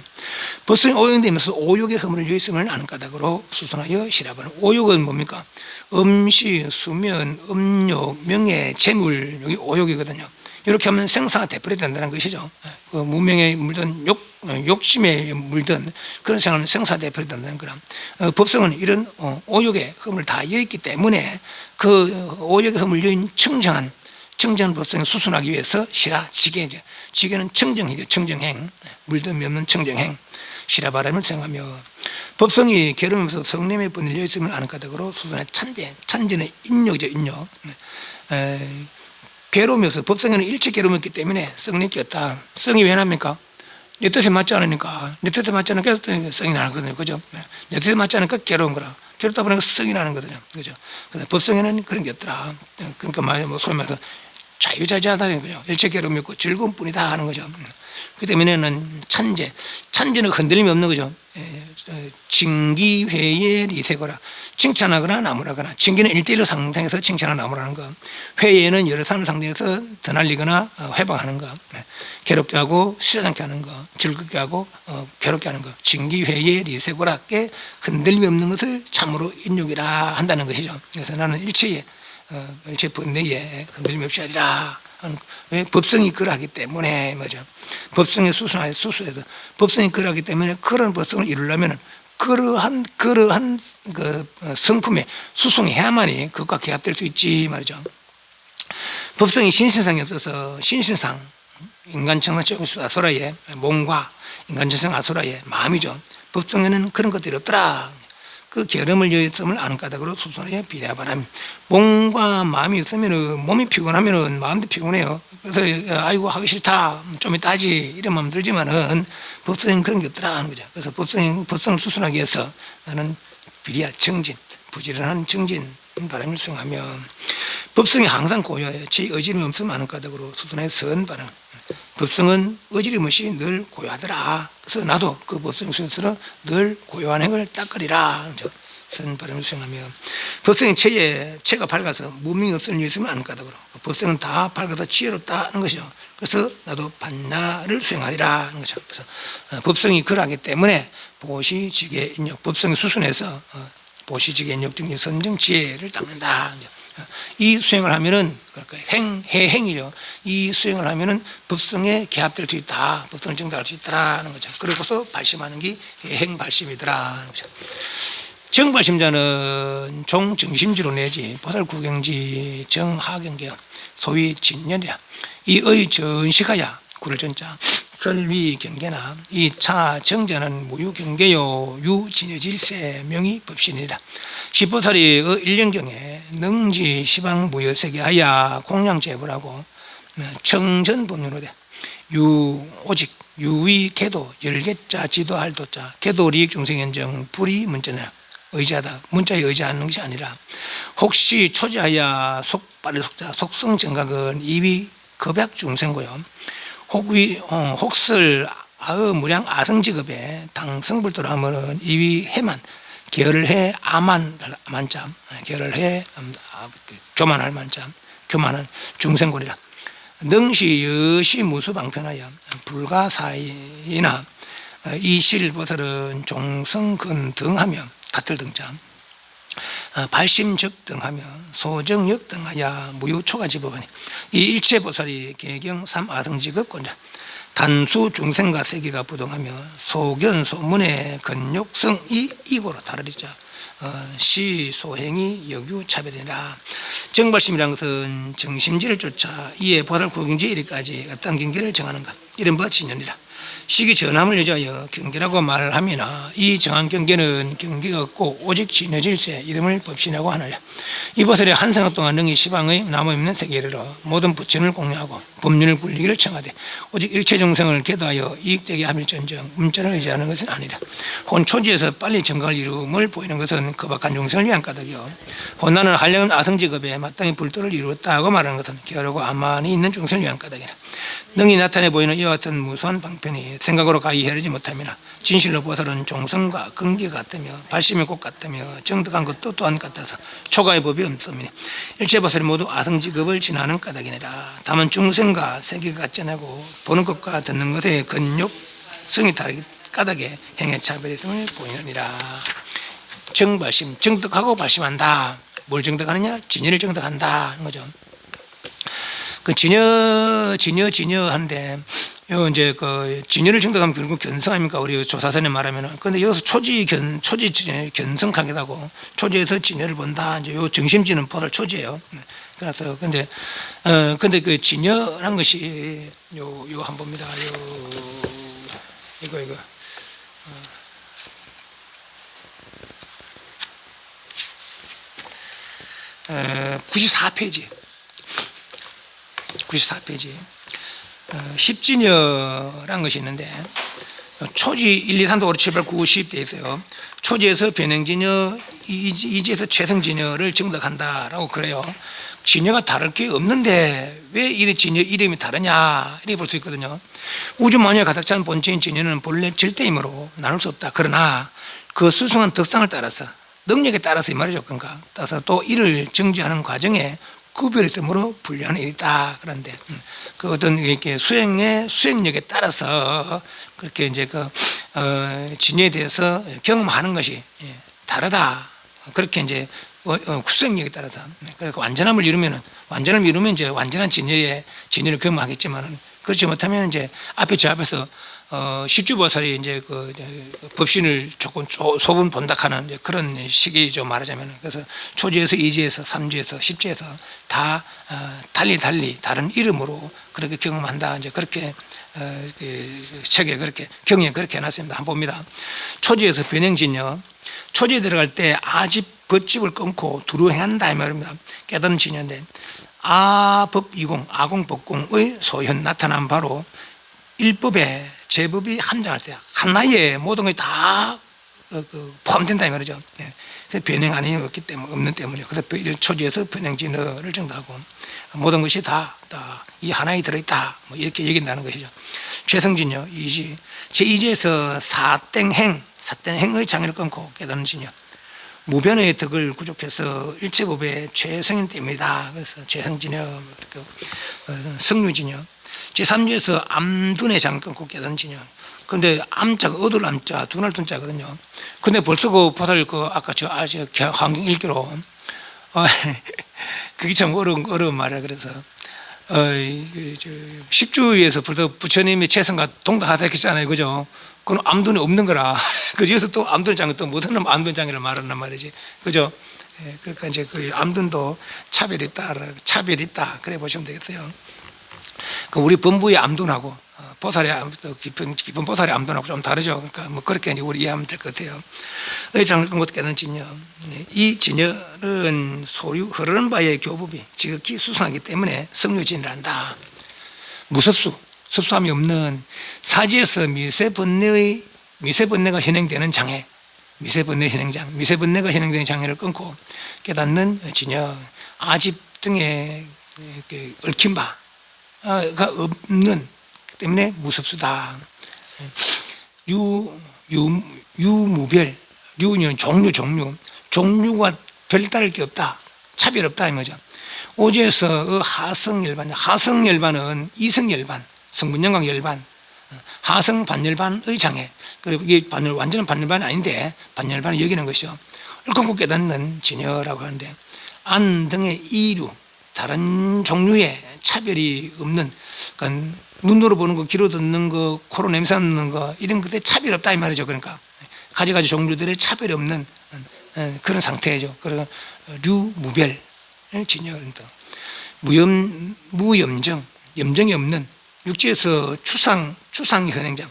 법성이 오용되면서 오욕의 허물을 여의성을 아는 까닭으로 수선하여 시라바는. 오욕은 뭡니까? 음식, 수면, 음욕, 명예, 재물, 여기 오욕이거든요. 이렇게 하면 생사가 되버려야 된다는 것이죠. 그 무명에 물든 욕심에 물든 그런 생활은 생사가 되버려야 된다는 거라. 법성은 이런 오욕의 흠을 다 여있기 때문에 그 오욕의 흠을 여인 청정한 법성에 수순하기 위해서 시라, 지게죠. 지게는 청정이죠. 청정행. 물든 없는 청정행. 시라바람을 생각하며 법성이 괴로우면서 성냄의 분을 여있음을 아는 까닭으로 수순의 찬제는 인욕이죠. 인욕. 괴로움이 없어. 법성에는 일체 괴로움이 있기 때문에 성이 띄었다. 성이 왜 납니까? 내 뜻에 맞지 않으니까. 내 뜻에 맞지 않으니까 성이 나는 거거든요. 그죠? 내 뜻에 맞지 않으니까 괴로운 거라. 괴롭다 보니까 성이 나는 거거든요. 그죠? 그래서 법성에는 그런 게 없더라. 그러니까 소위 말해서 자유자재하다는 거죠. 일체 괴로움이 없고 즐거움 뿐이다 하는 거죠. 그 때문에는 찬제는 흔들림이 없는 거죠. 징기회의 리세거라. 칭찬하거나 나무라거나. 징기는 1대1로 상대해서 칭찬하거나 나무라는 거. 회의는 여러 사람을 상대해서 더날리거나 회방하는 거. 괴롭게 하고 시사장게 하는 거. 즐겁게 하고 괴롭게 하는 거. 징기회의 리세거라께 흔들림이 없는 것을 참으로 인욕이라 한다는 것이죠. 그래서 나는 일체 번뇌에 흔들림이 없이 하리라. 왜? 법성이 그러하기 때문에. 맞아. 법성의 수순해서 법성이 그러하기 때문에 그런 법성을 이루려면 그러한 그 성품에 수송해야만이 그것과 개합될 수 있지 말이죠. 법성이 신신상이 없어서 신신상 인간청상 아소라의 몸과 인간청상 아소라의 마음이죠. 법성에는 그런 것들이 없더라. 그 결함을 여의성을 아는 까닭으로 수선하여 비례바람. 몸과 마음이 없으면 몸이 피곤하면 마음도 피곤해요. 그래서 아이고 하기 싫다 좀 이따 하지 이런 마음 들지만은 법성은 그런 게 없더라 하는 거죠. 그래서 법성을 수순하기 위해서 나는 비리야 정진 부지런한 정진 바람을 수행하며 법성이 항상 고요해요. 지 의지를 없으면 아는 까닭으로 수순하여 선바람. 법성은 의지를 없이 늘 고요하더라. 그래서 나도 그 법성 속에서 늘 고요한 행을 닦으리라. 선바람을 수행하며 법성의 체가 밝아서 무명이 없는 일 있으면 아는 까닭으로 법성은 다 밝아서 지혜롭다 하는 것이죠. 그래서 나도 반나를 수행하리라 하는 것이죠. 그래서 법성이 그러하기 때문에 보시지계 인욕 법성의 수순에서 보시지계 인욕 등의 선정 지혜를 닦는다. 이 수행을 하면은 해행이죠. 이 수행을 하면은 법성에 개합될 수 있다. 법성을 정달할 수 있다라는 거죠. 그러고서 발심하는 게 해행발심이더라 하는 거죠. 정발심자는 종정심지로 내지 보살구경지 정하경계 소위 진년이라. 이의 전시가야 구를 전자 설위경계나 이 차 정자는 무유경계요 유진여질세 명의 법신이라. 시보살이 1년경에 능지 시방 무여세계 하야 공양제불하고 청전법륜으로 돼 오직 유의 계도 열계자 지도할 도자 계도 리익 중생현정 불이 문자나 의지하다 문자에 의지하는 것이 아니라 혹시 초지하야 속발의 속자 속성정각은 이위 겁약 중생고요 혹설 아의 무량 아성직업에 당성불도로 하면은 이위 해만 계열해 아만 만잠 계열해 교만할 만잠 교만한 중생골이라 능시 여시 무수방편하여 불가사이나 이실보살은 종성근 등하며 같을 등잠 발심적 등하며 소정역 등하여 무효초가 집어보니 이 일체보살이 개경 삼아성직업권이라 단수 중생과 세계가 부동하며 소견 소문의 근욕성 이고로 다르리자 시소행이 역유차별이라 정발심이라는 것은 정심지를 쫓아 이에 보살 구경지 이리까지 어떤 경계를 정하는가 이런 바 진연이라 시기 전함을 여자여 경계라고 말함이나 이 정한 경계는 경계가 없고 오직 진여질세 이름을 법신이라고 하느라 이 보살이 한 생각 동안 능히 시방의 남아있는 세계를 모든 부처를 공유하고 법륜을 굴리기를 청하되 오직 일체 정성을 계도하여 이익되게 함일전정 음자를 의지하는 것은 아니라 혼초지에서 빨리 정각을 이루음을 보이는 것은 거박한 중생을 위한 까닭이요 혼나는 한량은 아성직업에 마땅히 불도를 이루었다고 말하는 것은 게으르고 아만이 있는 중생을 위한 까닭이라 능히 나타내 보이는 이와 같은 무수한 방편이 생각으로 가히 헤르지 못함이나 진실로 보살은 종성과 근기가 같으며 발심의 꼭 같으며 정득한 것도 또한 같아서 초가의 법이 없음이니 일체보살이 모두 아성직업을 지나는 까닭이니라 다만 중생과 세계가 같지 않고 보는 것과 듣는 것의 근욕성이 다르기 까닭에 행의 차별성을 보이느니라 정발심 정득하고 발심한다 뭘 정득하느냐 진리를 정득한다 하는 거죠. 그 진여 한데 요 이제 그 진여를 정득하면 결국 견성 아닙니까? 우리 조사선에 말하면은. 근데 여기서 초지 견성 관계다고 초지에서 진여를 본다. 이제 요 정심지는 보살 초지예요. 그래서 근데 그 진여란 것이 요 한 봅니다. 이거 94페이지. 94페이지. 십진여라는 것이 있는데 초지 1, 2, 3, 4, 5, 6, 7, 8, 9, 10 돼 있어요. 초지에서 변행진여, 이지에서 최성진여를 정득한다라고 그래요. 진여가 다를 게 없는데 왜 이 진여 이름이 다르냐 이렇게 볼 수 있거든요. 우주만유에 가득 찬 본체인 진여는 본래 절대이므로 나눌 수 없다. 그러나 그 수승한 덕상을 따라서 능력에 따라서 이 말이죠. 그러니까 따라서 또 이를 정지하는 과정에 구별이 됨으로 분류하는 일이다. 그런데 그 어떤 이렇게 수행력에 따라서 그렇게 이제 그 진여에 대해서 경험하는 것이 다르다. 그렇게 이제 수행력에 따라서 그러니까 완전함을 이루면 이제 완전한 진여를 경험하겠지만은 그렇지 못하면 이제 저 앞에서 십주보살이 이제 그 법신을 조금 소분 본닥하는 그런 시기죠 말하자면. 그래서 초지에서 이지에서 삼지에서 십지에서 다 달리 다른 이름으로 그렇게 경험한다. 이제 그렇게 책에 그렇게 경에 그렇게 해놨습니다. 한번 봅니다. 초지에서 변행진여. 초지에 들어갈 때 아집 법집을 끊고 두루 행한다 이 말입니다. 깨닫는 진여인데 아법이공 아공법공의 소현 나타난 바로 일법에 제법이 함장할 때 하나의 모든 것이 다 포함된다 이 말이죠. 그래서 변행 아니 없기 때문에 없는 때문에 그래서 초지에서 변행진어를 정도하고 모든 것이 다 이 하나에 들어있다 뭐 이렇게 얘기한다는 것이죠. 최성진여 이지 제2지에서 사땡행의 장애를 끊고 깨닫는 진여 무변의 덕을 구족해서 일체법의 최성인 때문이다. 그래서 최성진여 성류진여 제3지에서 암둔의 장을 끊고 깨닫는 진여. 근데 암자가 어두울 암자 둔할 둔자거든요. 근데 벌써 그 보살 아까 환경 읽기로 그게 참 어려운 말이야. 그래서 십주에서 부처님의 최선과 동등하다 했잖아요. 그죠? 그건 암둔이 없는 거라. 그래서 또 암둔 장을 또 못하는 암둔 장애를 말하는 말이지. 그죠? 그러니까 이제 그 암둔도 차별이 있다. 그래 보시면 되겠어요. 그 우리 범부의 암둔하고 보살의 깊은 보살의 암둔하고 좀 다르죠. 그러니까 뭐 그렇게 이제 우리 이해하면 될 것 같아요. 의장을 끊고 깨닫는 진여. 이 진여는 소류 흐르는 바의 교법이 지극히 수상하기 때문에 성류진을 한다. 섭수함이 없는 사지에서 미세번뇌가 현행되는 장애, 미세번뇌가 현행되는 장애를 끊고 깨닫는 진여, 아집 등의 얽힌 바가 없는 때문에 무섭수다. 유무별, 유는 종류가 별다를 게 없다. 차별 없다 이 말이죠. 오지에서 하성열반, 하성열반은 이성열반, 성분영광열반, 하성반열반의 장애. 그리고 이게 완전한 반열반이 아닌데 반열반을 여기는 것이요. 옳고 깨닫는 진여라고 하는데 안 등의 이류, 다른 종류의 차별이 없는, 그러니까 눈으로 보는 거, 귀로 듣는 거, 코로 냄새 맡는 거 이런 것에 차별이 없다 이 말이죠. 그러니까 가지가지 종류들의 차별이 없는 그런 상태죠. 그리고 류무별 진여한다. 무염정, 염정이 없는 육지에서 추상이 현행장.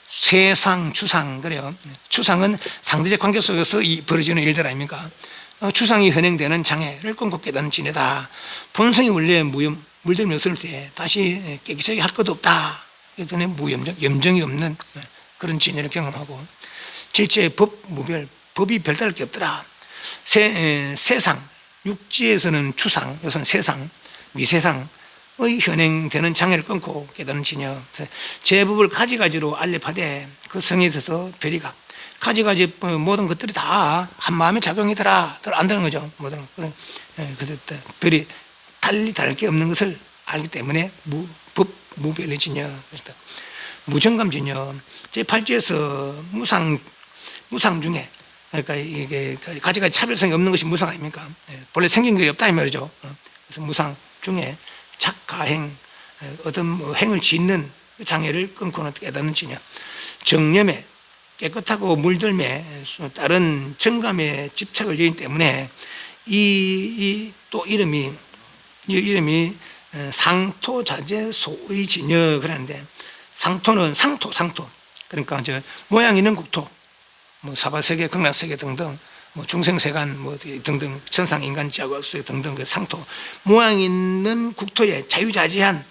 세상, 추상, 그래요. 추상은 상대적 관계 속에서 벌어지는 일들 아닙니까? 추상이 현행되는 장애를 끊고 깨닫는 진여다. 본성이 원래 물들면 없을 때 다시 깨끗하게 할 것도 없다. 그랬더니 염정이 없는 그런 진여를 경험하고, 질체 법무별, 법이 별다를 게 없더라. 세상, 육지에서는 추상, 여기서는 세상, 미세상의 현행되는 장애를 끊고 깨닫는 진여. 제법을 가지가지로 알렵하되 그 성에 있어서 별이가 가지가지 모든 것들이 다 한 마음에 작용이더라. 안 되는 거죠. 모든 그런 별이 달리 다를 게 없는 것을 알기 때문에 무별의 진여. 무정감 진여. 제8지에서 무상 중에, 그러니까 이게 가지가지 차별성이 없는 것이 무상 아닙니까? 본래 생긴 것이 없다 이 말이죠. 그래서 무상 중에 착가행, 어떤 행을 짓는 장애를 끊고는 깨닫는 진여. 정념에 깨끗하고 물들매 다른 정감에 집착을 여기 때문에 이 또 이름이 상토자재소의 진여 그러는데, 상토는 상토, 그러니까 이제 모양 있는 국토, 뭐 사바세계, 극락세계 등등, 뭐 중생세간 뭐 등등, 천상 인간 지하국세 등등 그 상토, 모양 있는 국토에 자유자재한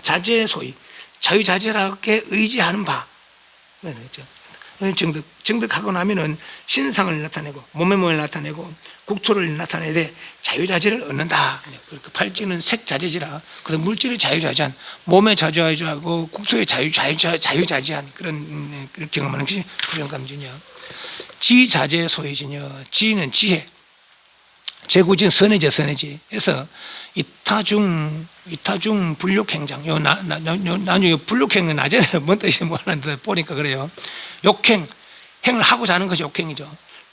자재소의 자유자재하게 의지하는 바. 정득하고 나면은 신상을 나타내고 몸의 모양을 나타내고 국토를 나타내야 돼 자유자재를 얻는다. 그러니까 팔찌는 색자재지라, 그래서 물질의 자유자재한, 몸의 자유자재하고 국토의 자유자재한 그런 경험하는 것이 불연감진이요. 지자재 소유진이요. 지는 지혜, 제구진 선해지에서 이타중 불욕행장. 나중에 불욕행은 낮에는 뭔 뜻인지 모르는데 보니까 그래요. 욕행, 행을 하고자 하는 것이 욕행이죠.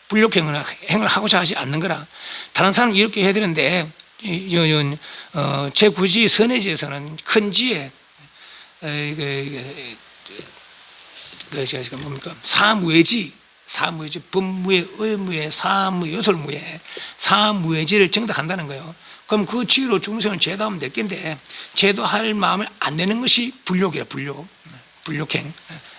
불욕행은 행을 하고자 하지 않는 거라. 다른 사람은 이렇게 해야 되는데 제구지 선해지에서는 큰 지혜, 뭡니까? 사무예지, 법무에, 의무에, 사무, 요설무에, 사무예지를 정답한다는 거예요. 그럼 그 지로 중생을 제도하면 될 텐데 제도할 마음을 안 내는 것이 불욕이라. 불욕행.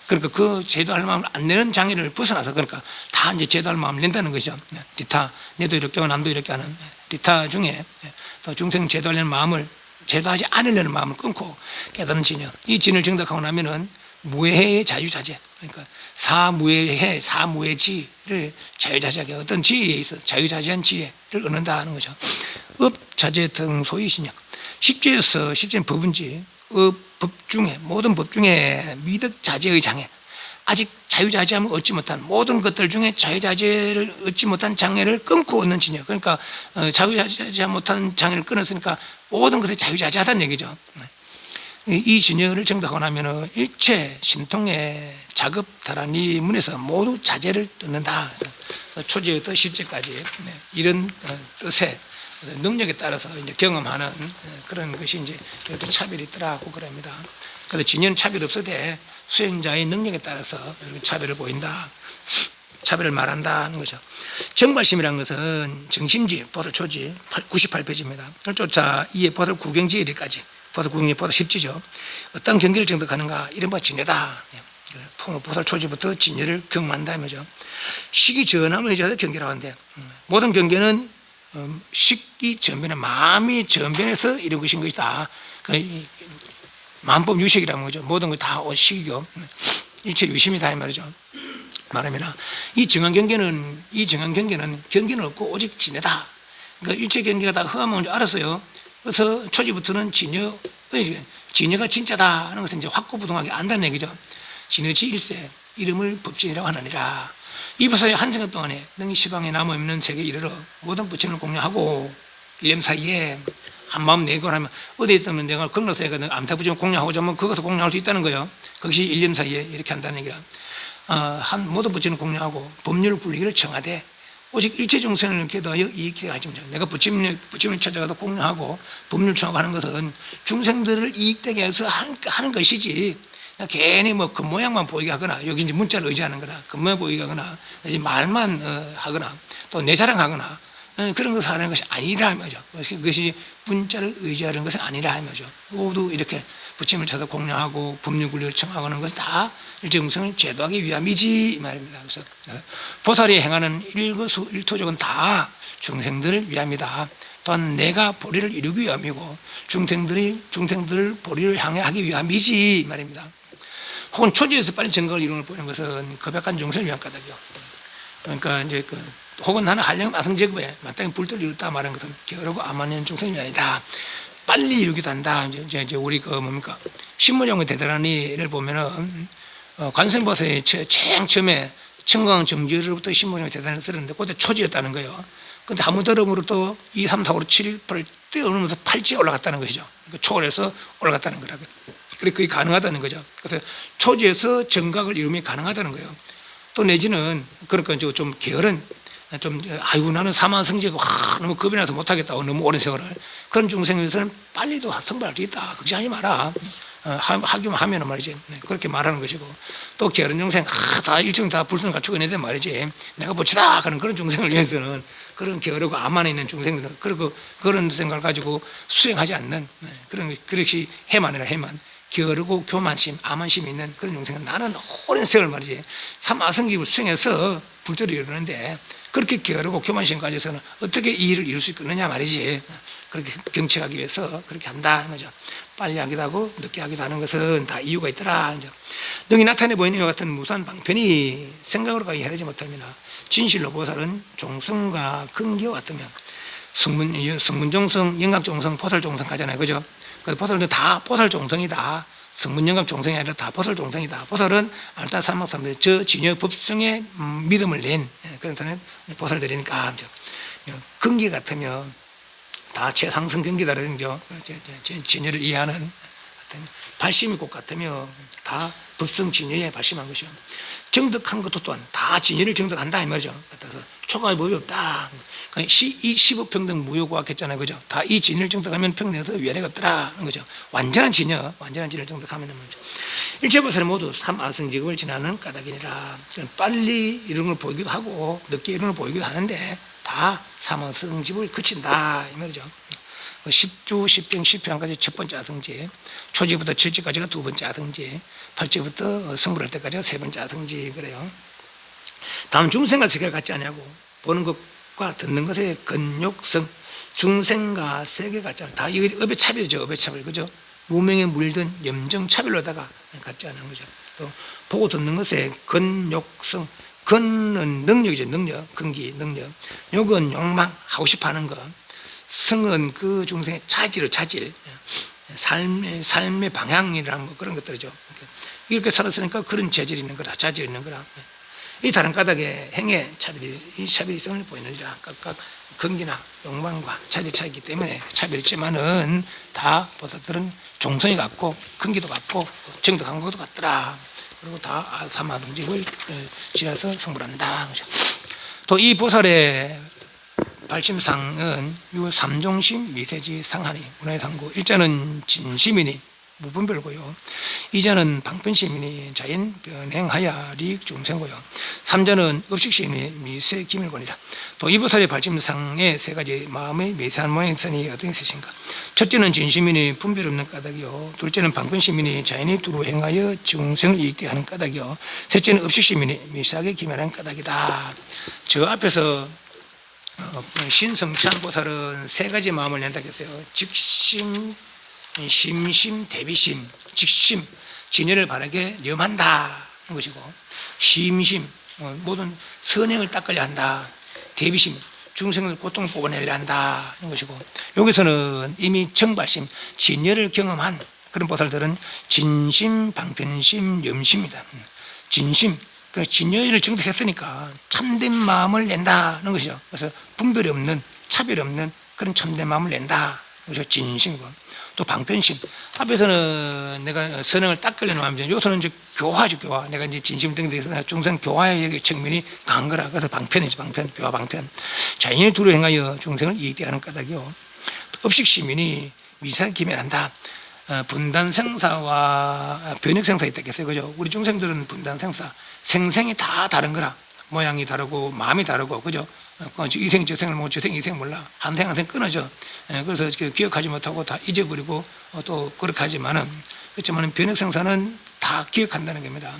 그러니까 그 제도할 마음을 안 내는 장애를 벗어나서, 그러니까 다 이제 제도할 마음을 낸다는 것이죠. 리타, 내도 이렇게 하고 남도 이렇게 하는 리타 중에 또 중생 제도하려는 마음을, 제도하지 않으려는 마음을 끊고 깨닫는 진여. 이 진을 정답하고 나면은 무해의 자유자재, 그러니까 사무해의 사무해지를 자유자재하게 어떤 지혜에 있어 자유자재한 지혜를 얻는다 하는 거죠. 업자재 등 소유신여. 십지는 법은지 법 중에, 모든 법 중에 미덕자재의 장애, 아직 자유자재함을 얻지 못한 모든 것들 중에 자유자재를 얻지 못한 장애를 끊고 얻는 진여. 그러니까 자유자재하지 못한 장애를 끊었으니까 모든 것이 자유자재하다는 얘기죠. 이 진여를 정답하고 나면 일체 신통의 작업 다란이 문에서 모두 자재를 얻는다. 초지부터 십제까지 이런 뜻의 능력에 따라서 이제 경험하는 그런 것이 이제 이렇게 차별이 있더라고 그럽니다. 그래서 진여는 차별이 없어도 수행자의 능력에 따라서 이렇게 차별을 보인다, 차별을 말한다 하는 거죠. 정발심이라는 것은 정심지, 보살초지 98페이지입니다. 그걸 쫓아 이에 보살 구경지 이르기까지, 보살 구경지 보살 십지죠. 어떤 경계를 정득하는가, 이른바 진여다. 보살 초지부터 진여를 경험한다 이거죠. 식이 전함을 해줘야 경계라고 하는데, 모든 경계는 식이 전변에, 마음이 전변해서 이런 것인 것이다. 만법 유식이라는 거죠. 모든 것 다 식이고 일체 유심이다 이 말이죠. 말하면 이 정한 경계는 경계는 없고 오직 진여다. 그러니까 일체 경계가 다 허하면 알았어요. 그래서 초지부터는 진여, 진여가 진짜다 하는 것은 이제 확고부동하게 안다는 얘기죠. 진여지 일세 이름을 법진이라고 하느니라. 이 보살이 한 생각 동안에 능히 시방에 남아있는 세계에 이르러 모든 부처님을 공양하고 1년 사이에 한 마음 내고 하면 어디에 있다면 내가 건너서 암타 부처님 공양하고자 하면 그것을 공양할 수 있다는 거예요. 그것이 1년 사이에 이렇게 한다는 얘기라. 한 모든 부처님을 공양하고 법률 불리기를 정하되 오직 일체 중생을 기도하여 이익해 하십니다. 내가 부처님을 찾아가도 공양하고 법률 청하고 하는 것은 중생들을 이익되게 해서 하는 것이지 괜히 뭐 겉모양만 보이게 하거나 여기 이제 문자를 의지하는 거나 겉모양 보이게 하거나 이제 말만 하거나 또 내 자랑하거나 그런 것을 하는 것이 아니라 하면죠. 그것이 문자를 의지하는 것은 아니라 하면죠. 모두 이렇게 부처님을 찾아 공양하고 법률 굴리를 청하는 것은 다 일체중생을 제도하기 위함이지 이 말입니다. 그래서 보살이 행하는 일거수 일토족은 다 중생들을 위함이다. 또한 내가 보리를 이루기 위함이고 중생들을 보리를 향해 하기 위함이지 이 말입니다. 혹은 초지에서 빨리 정각을 이루는 보이는 것은 거백한 중생을 위한 까닭이요. 그러니까 이제 혹은 나는 한량 마성제급에 마땅히 불도를 이뤘다 말하는 것은 겨루고 아만년 중생이 아니다. 빨리 이루기도 한다. 이제 우리 뭡니까 신무정의 대단하니를 보면은 관세음보살이 제일 처음에 청강 정지로부터 신무정의 대단을 들었는데 그때 초지였다는 거예요. 근데 한 번 들음으로 또 2, 3, 4, 5, 6, 7, 8을 뛰어오면서 8지에 올라갔다는 것이죠. 그러니까 초월해서 올라갔다는 거라고. 그래서 그게 가능하다는 거죠. 그래서 초지에서 정각을 이루면 가능하다는 거예요. 또 내지는 그러니까 좀 게으른 아이고 나는 사만성제고 너무 겁이 나서 못하겠다 너무 오랜 세월을 그런 중생에서는 빨리도 성불할 수 있다 걱정하지 마라 하기만 하면은 말이지 그렇게 말하는 것이고 또 게으른 중생 다 일정 다 불순을 갖추고 있는데 말이지 내가 보치다 하는 그런 중생을 위해서는 그런 게으르고 암안에 있는 중생들은 그런 생각을 가지고 수행하지 않는 그런 그릇이 해만이라 해만 게으르고 교만심, 암만심이 있는 그런 중생은 나는 오랜 세월 말이지 삼아성집을 수행해서 불도를 이루는데 그렇게 게으르고 교만심 가져서는 어떻게 이 일을 이룰 수 있겠느냐 말이지. 그렇게 경책하기 위해서 그렇게 한다 거죠. 빨리 하기도 하고 늦게 하기도 하는 것은 다 이유가 있더라. 능히 나타내 보이는 이와 같은 무수한 방편이 생각으로 가기 헤아리지 못합니다. 진실로 보살은 종성과 근기와 같으면 성문종성, 영각종성, 보살종성 가잖아요. 그죠? 보살도 다 보살종성이다. 성문영각 종성이 아니라 다 보살종성이다. 보살은 알타 삼막삼들 저 진여 법성에 믿음을 낸 그런 사람은 보살들이니까 근기 같으면 다 최상승 경기다라든지 진여를 이해하는 발심이 곧 같으면 다 법성 진여에 발심한 것이요. 정득한 것도 또한 다 진여를 정득한다 이 말이죠. 그래서 초과의 법이 없다. 이 시법평등 무효과학 했잖아요. 그죠? 다 이 진여를 정득하면 평등에서 위아래가 없더라 하는 거죠. 완전한 진여를 정득하면 말이죠. 일체보살은 모두 삼아성직업을 지나는 까닭이니라. 빨리 이런 걸 보이기도 하고 늦게 이런 걸 보이기도 하는데 다 삼아성직을 그친다 이 말이죠. 10주, 10병, 10평까지 첫 번째 아성지, 초지부터 7지까지가 두 번째 아성지, 8지부터 성불할 때까지가 세 번째 아성지 그래요. 다음 중생과 세계를 갖지 않냐고 보는 것과 듣는 것의 근욕성, 중생과 세계 같지 않아. 다 이게 업의 차별이죠. 업의 차별 그죠? 무명에 물든 염정 차별로다가 갖지 않은 거죠. 또 보고 듣는 것의 근욕성, 근은 능력이죠. 능력, 근기, 능력. 욕은 욕망, 하고 싶어하는 것. 성은 그 중생의 자질, 삶의 방향이라는 뭐 그런 것들이죠. 이렇게 살았으니까 그런 재질이 있는 거라, 자질이 있는 거라. 이 다른 까닭에 행의 이 차별성을 보이느니라. 각각 근기나 욕망과 자질 차이기 때문에 차별이 있지만은 다 보살들은 종성이 같고 근기도 같고 정득한 것도 같더라. 그리고 다 삼아등직을 지나서 성불한다. 또 이 보살의 발심상은 요 삼종심 미세지 상하니 문화의 상고 일자는 진심이니 무분별고요. 이자는 방편심이니 자연 변행하야 리익 중생고요. 삼자는 업식심이니 미세 기밀권이라. 또 이 보살의 발심상의 세 가지 마음의 미세한 모양이 어떻게 있으신가. 첫째는 진심이니 분별 없는 까닭이요. 둘째는 방편심이니 자연이 두루 행하여 중생을 이익되게 하는 까닭이요. 셋째는 업식심이니 미세하게 기밀한 까닭이다. 저 앞에서 신성찬 보살은 세 가지 마음을 낸다고 했어요. 직심, 심심, 대비심. 직심, 진여를 바르게 염한다 하는 것이고, 심심, 모든 선행을 닦으려 한다. 대비심, 중생을 고통을 뽑아내려 한다 하는 것이고, 여기서는 이미 정발심, 진여를 경험한 그런 보살들은 진심, 방편심, 염심이다. 진심, 그 진여인을 증득했으니까 참된 마음을 낸다는 것이죠. 그래서 분별이 없는, 차별이 없는 그런 참된 마음을 낸다. 그것이 진심이고, 또 방편심. 앞에서는 내가 선행을 딱 걸려놓으면 여기서는 이제 교화죠, 교화. 내가 이제 진심 등에서 중생 교화의 측면이 강한 거라. 그래서 방편이죠, 방편, 교화 방편. 자연이 두루 행하여 중생을 이익되게 하는 까닭이요. 업식시민이 미사에 기면한다. 분단 생사와 변혁 생사 있다 했어요. 그죠? 우리 중생들은 분단 생사, 생생이 다 다른 거라. 모양이 다르고 마음이 다르고, 그죠? 이생 저생을 뭐 저생 이생 몰라. 한 생 한 생 끊어져. 그래서 기억하지 못하고 다 잊어버리고 또 그렇게 하지만은, 그렇지만은 변혁 생사는 다 기억한다는 겁니다.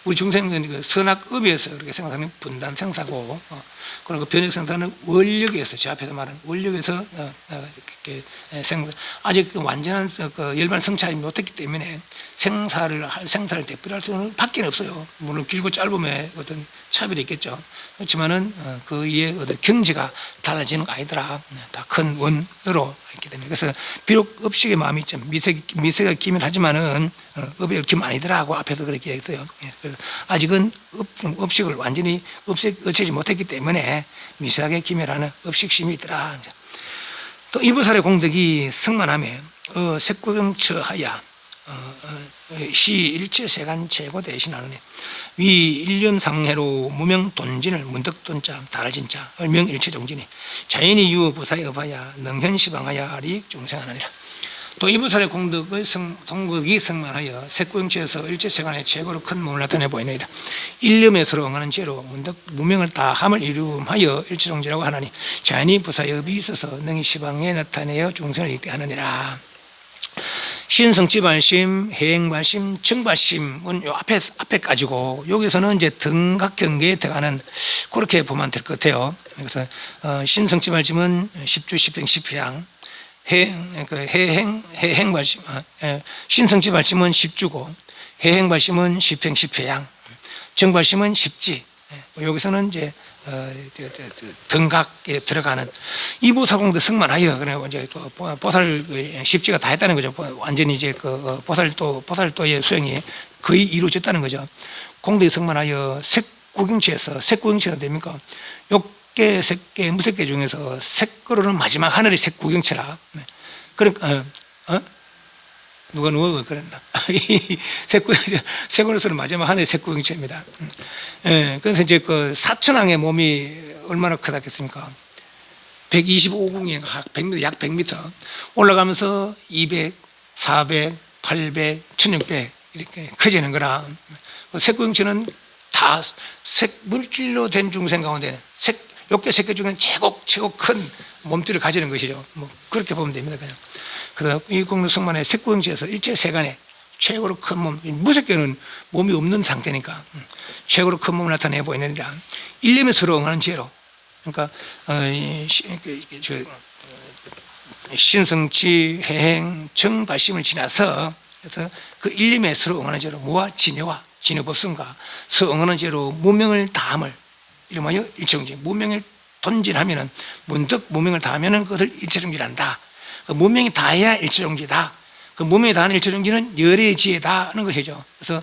우리 중생은 그 선악업에서 그렇게 생각하는 분단 생사고, 그리고 변혁 생사는 원력에서, 제 앞에서 말하는 원력에서 이렇게 생사, 아직 완전한 그 열반 성찰이 못했기 때문에 생사를 되풀이할 수는 밖에 없어요. 물론 길고 짧음에 어떤 차별이 있겠죠. 그렇지만은 그 이에 어떤 경지가 달라지는 거 아니더라. 다 큰 원으로 있기 때문에. 그래서 비록 업식의 마음이 좀 미세가 기민하지만은 업의 얽힘 아니더라고 앞에도 그렇게 했어요. 그래서 아직은 업식을 완전히 없애지 못했기 때문에 미세하게 기멸하는 업식심이 있더라. 또 이보살의 공덕이 성만하며 색구경처하야 시 일체 세간 최고 대신하느니 위 일념상해로 무명 돈진을 문득돈자 달진자 얼명 일체정진이 자연이 유 부사에 업하야 능현시방하야 아리 중생하느니라. 또 이보살의 공덕이 성만하여 색구경처에서 일체 세간의 최고로 큰 몸을 나타내 보이느니라. 일념에 서로 응하는 죄로 문득 무명을 다함을 이루음하여 일체정진이라고 하나니 자연이 부사에 업이 있어서 능히 시방에 나타내어 중생을 이익게 하느니라. 신성지발심, 해행발심, 정발심은 요 앞에 가지고 여기서는 이제 등각경계에 들어가는 그렇게 보면 될 것 같아요. 그래서 신성지발심은 십주, 십행, 십향, 해행발심, 신성지발심은 십주고, 해행발심은 십행, 십회향, 정발심은 십지. 여기서는 이제 등각에 들어가는 이보살공도 성만하여 그래 이제 보살 십지가 다 했다는 거죠. 완전히 이제 그 보살도의 수행이 거의 이루어졌다는 거죠. 공덕이 성만하여 색구경치에서 색구경치가 됩니까? 욕계, 색계, 무색계 중에서 색거로는 마지막 하늘이 색구경치라. 그러니까 누가 그랬나? 색으로서는 마지막 하늘의 색구경치입니다. 그래서 이제 그 사천왕의 몸이 얼마나 크다겠습니까? 125궁이 약 100m 올라가면서 200, 400, 800, 1600 이렇게 커지는 거라. 색구경치는 다 물질로 된 중생 가운데 욕계 색계 중에는 최고 큰 몸뚱이를 가지는 것이죠. 뭐 그렇게 보면 됩니다. 그냥. 그래서 이 공덕성만의 색구경치에서 일체 세간에 최고로 큰 몸, 무색계는 몸이 없는 상태니까 최고로 큰 몸을 나타내 보이느니라. 일념에 서로 응하는 죄로, 그러니까 신성치, 해행, 정발심을 지나서 그래서 그 일념에 서로 응하는 죄로 무와 진여와 진여법성과 서로 응하는 죄로 무명을 다함을 이름하여 일체정진. 무명을 돈진하면은 문득 무명을 다하면은 그것을 일체정진한다. 그 무명이 다해야 일체정지다. 그 무명이 다하는 일체정지는 열의 지혜다 하는 것이죠. 그래서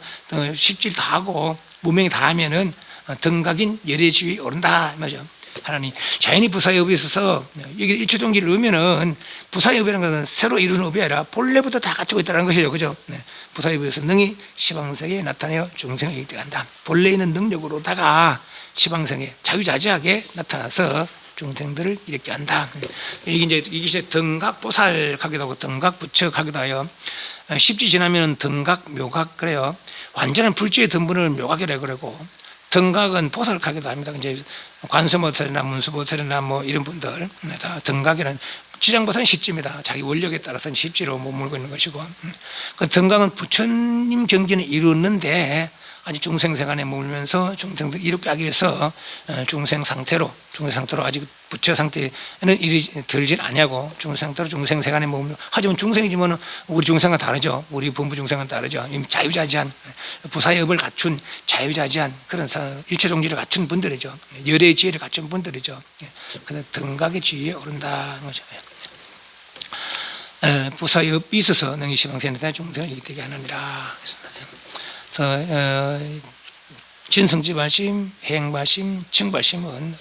십지를 다하고 무명이 다하면은 등각인 열의 지위에 오른다 말이죠. 하나님 자연히 부사업에 있어서 여기 일체정지를 넣으면은 부사업이라는 것은 새로 이루는 업이 아니라 본래부터 다 갖추고 있다는 것이죠. 그죠? 부사업에서 능히 시방세계에 나타내어 중생을 이익되게 한다. 본래 있는 능력으로다가 시방세계 자유자재하게 나타나서 중생들을 이렇게 한다. 이게 이제 등각 보살 가기도 하고 등각 부처 가기도 하여 십지 지나면 등각 묘각 그래요. 완전한 불지의 등분을 묘각이라고 그러고 등각은 보살 가기도 합니다. 이제 관세보살이나 문수보살이나 뭐 이런 분들 다 등각이라는 지장보살은 십지입니다. 자기 원력에 따라서는 십지로 머물고 있는 것이고 그 등각은 부처님 경지는 이루었는데 아직 중생세간에 머물면서 중생들 이롭게 하기 위해서 중생 상태로 아직 부처 상태에는 일이 들질 않냐고 중생 상태로 중생세간에 머물면 하지만 중생이지만 우리 중생과 다르죠. 우리 본부 중생은 다르죠. 자유자재한 부사업을 갖춘 자유자재한 그런 일체종지를 갖춘 분들이죠. 열의 지혜를 갖춘 분들이죠. 그래서 등각의 지위에 오른다는 거죠. 부사의 업이 있어서 능히 시방생에다 중생을 이익되게 하느니라. 그래서 진성지발심, 행발심, 증발심은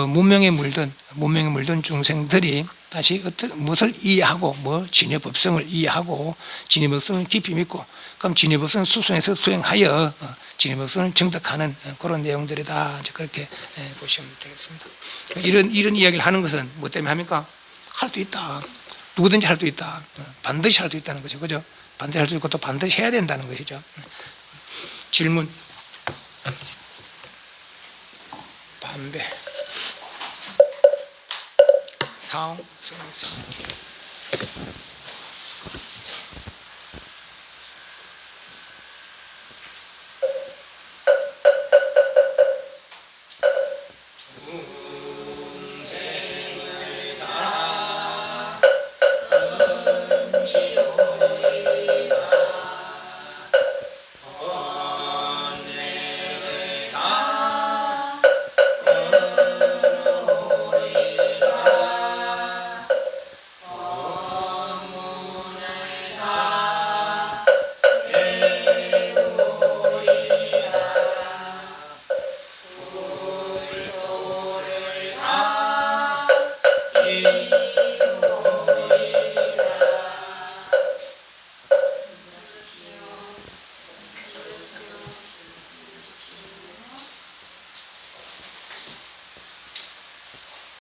문명에 물든 중생들이 다시 무엇을 이해하고 뭐 진여법성을 이해하고 진여법성을 깊이 믿고 그럼 진여법성을 수행해서 수행하여 진여법성을 정득하는 그런 내용들이다. 그렇게 보시면 되겠습니다. 이런 이야기를 하는 것은 뭐 때문에 합니까? 할 수 있다. 누구든지 할 수 있다. 반드시 할 수 있다는 거죠. 그죠? 반드시 할 수 있고 또 반드시 해야 된다는 것이죠. 질문. 반대. 사ong.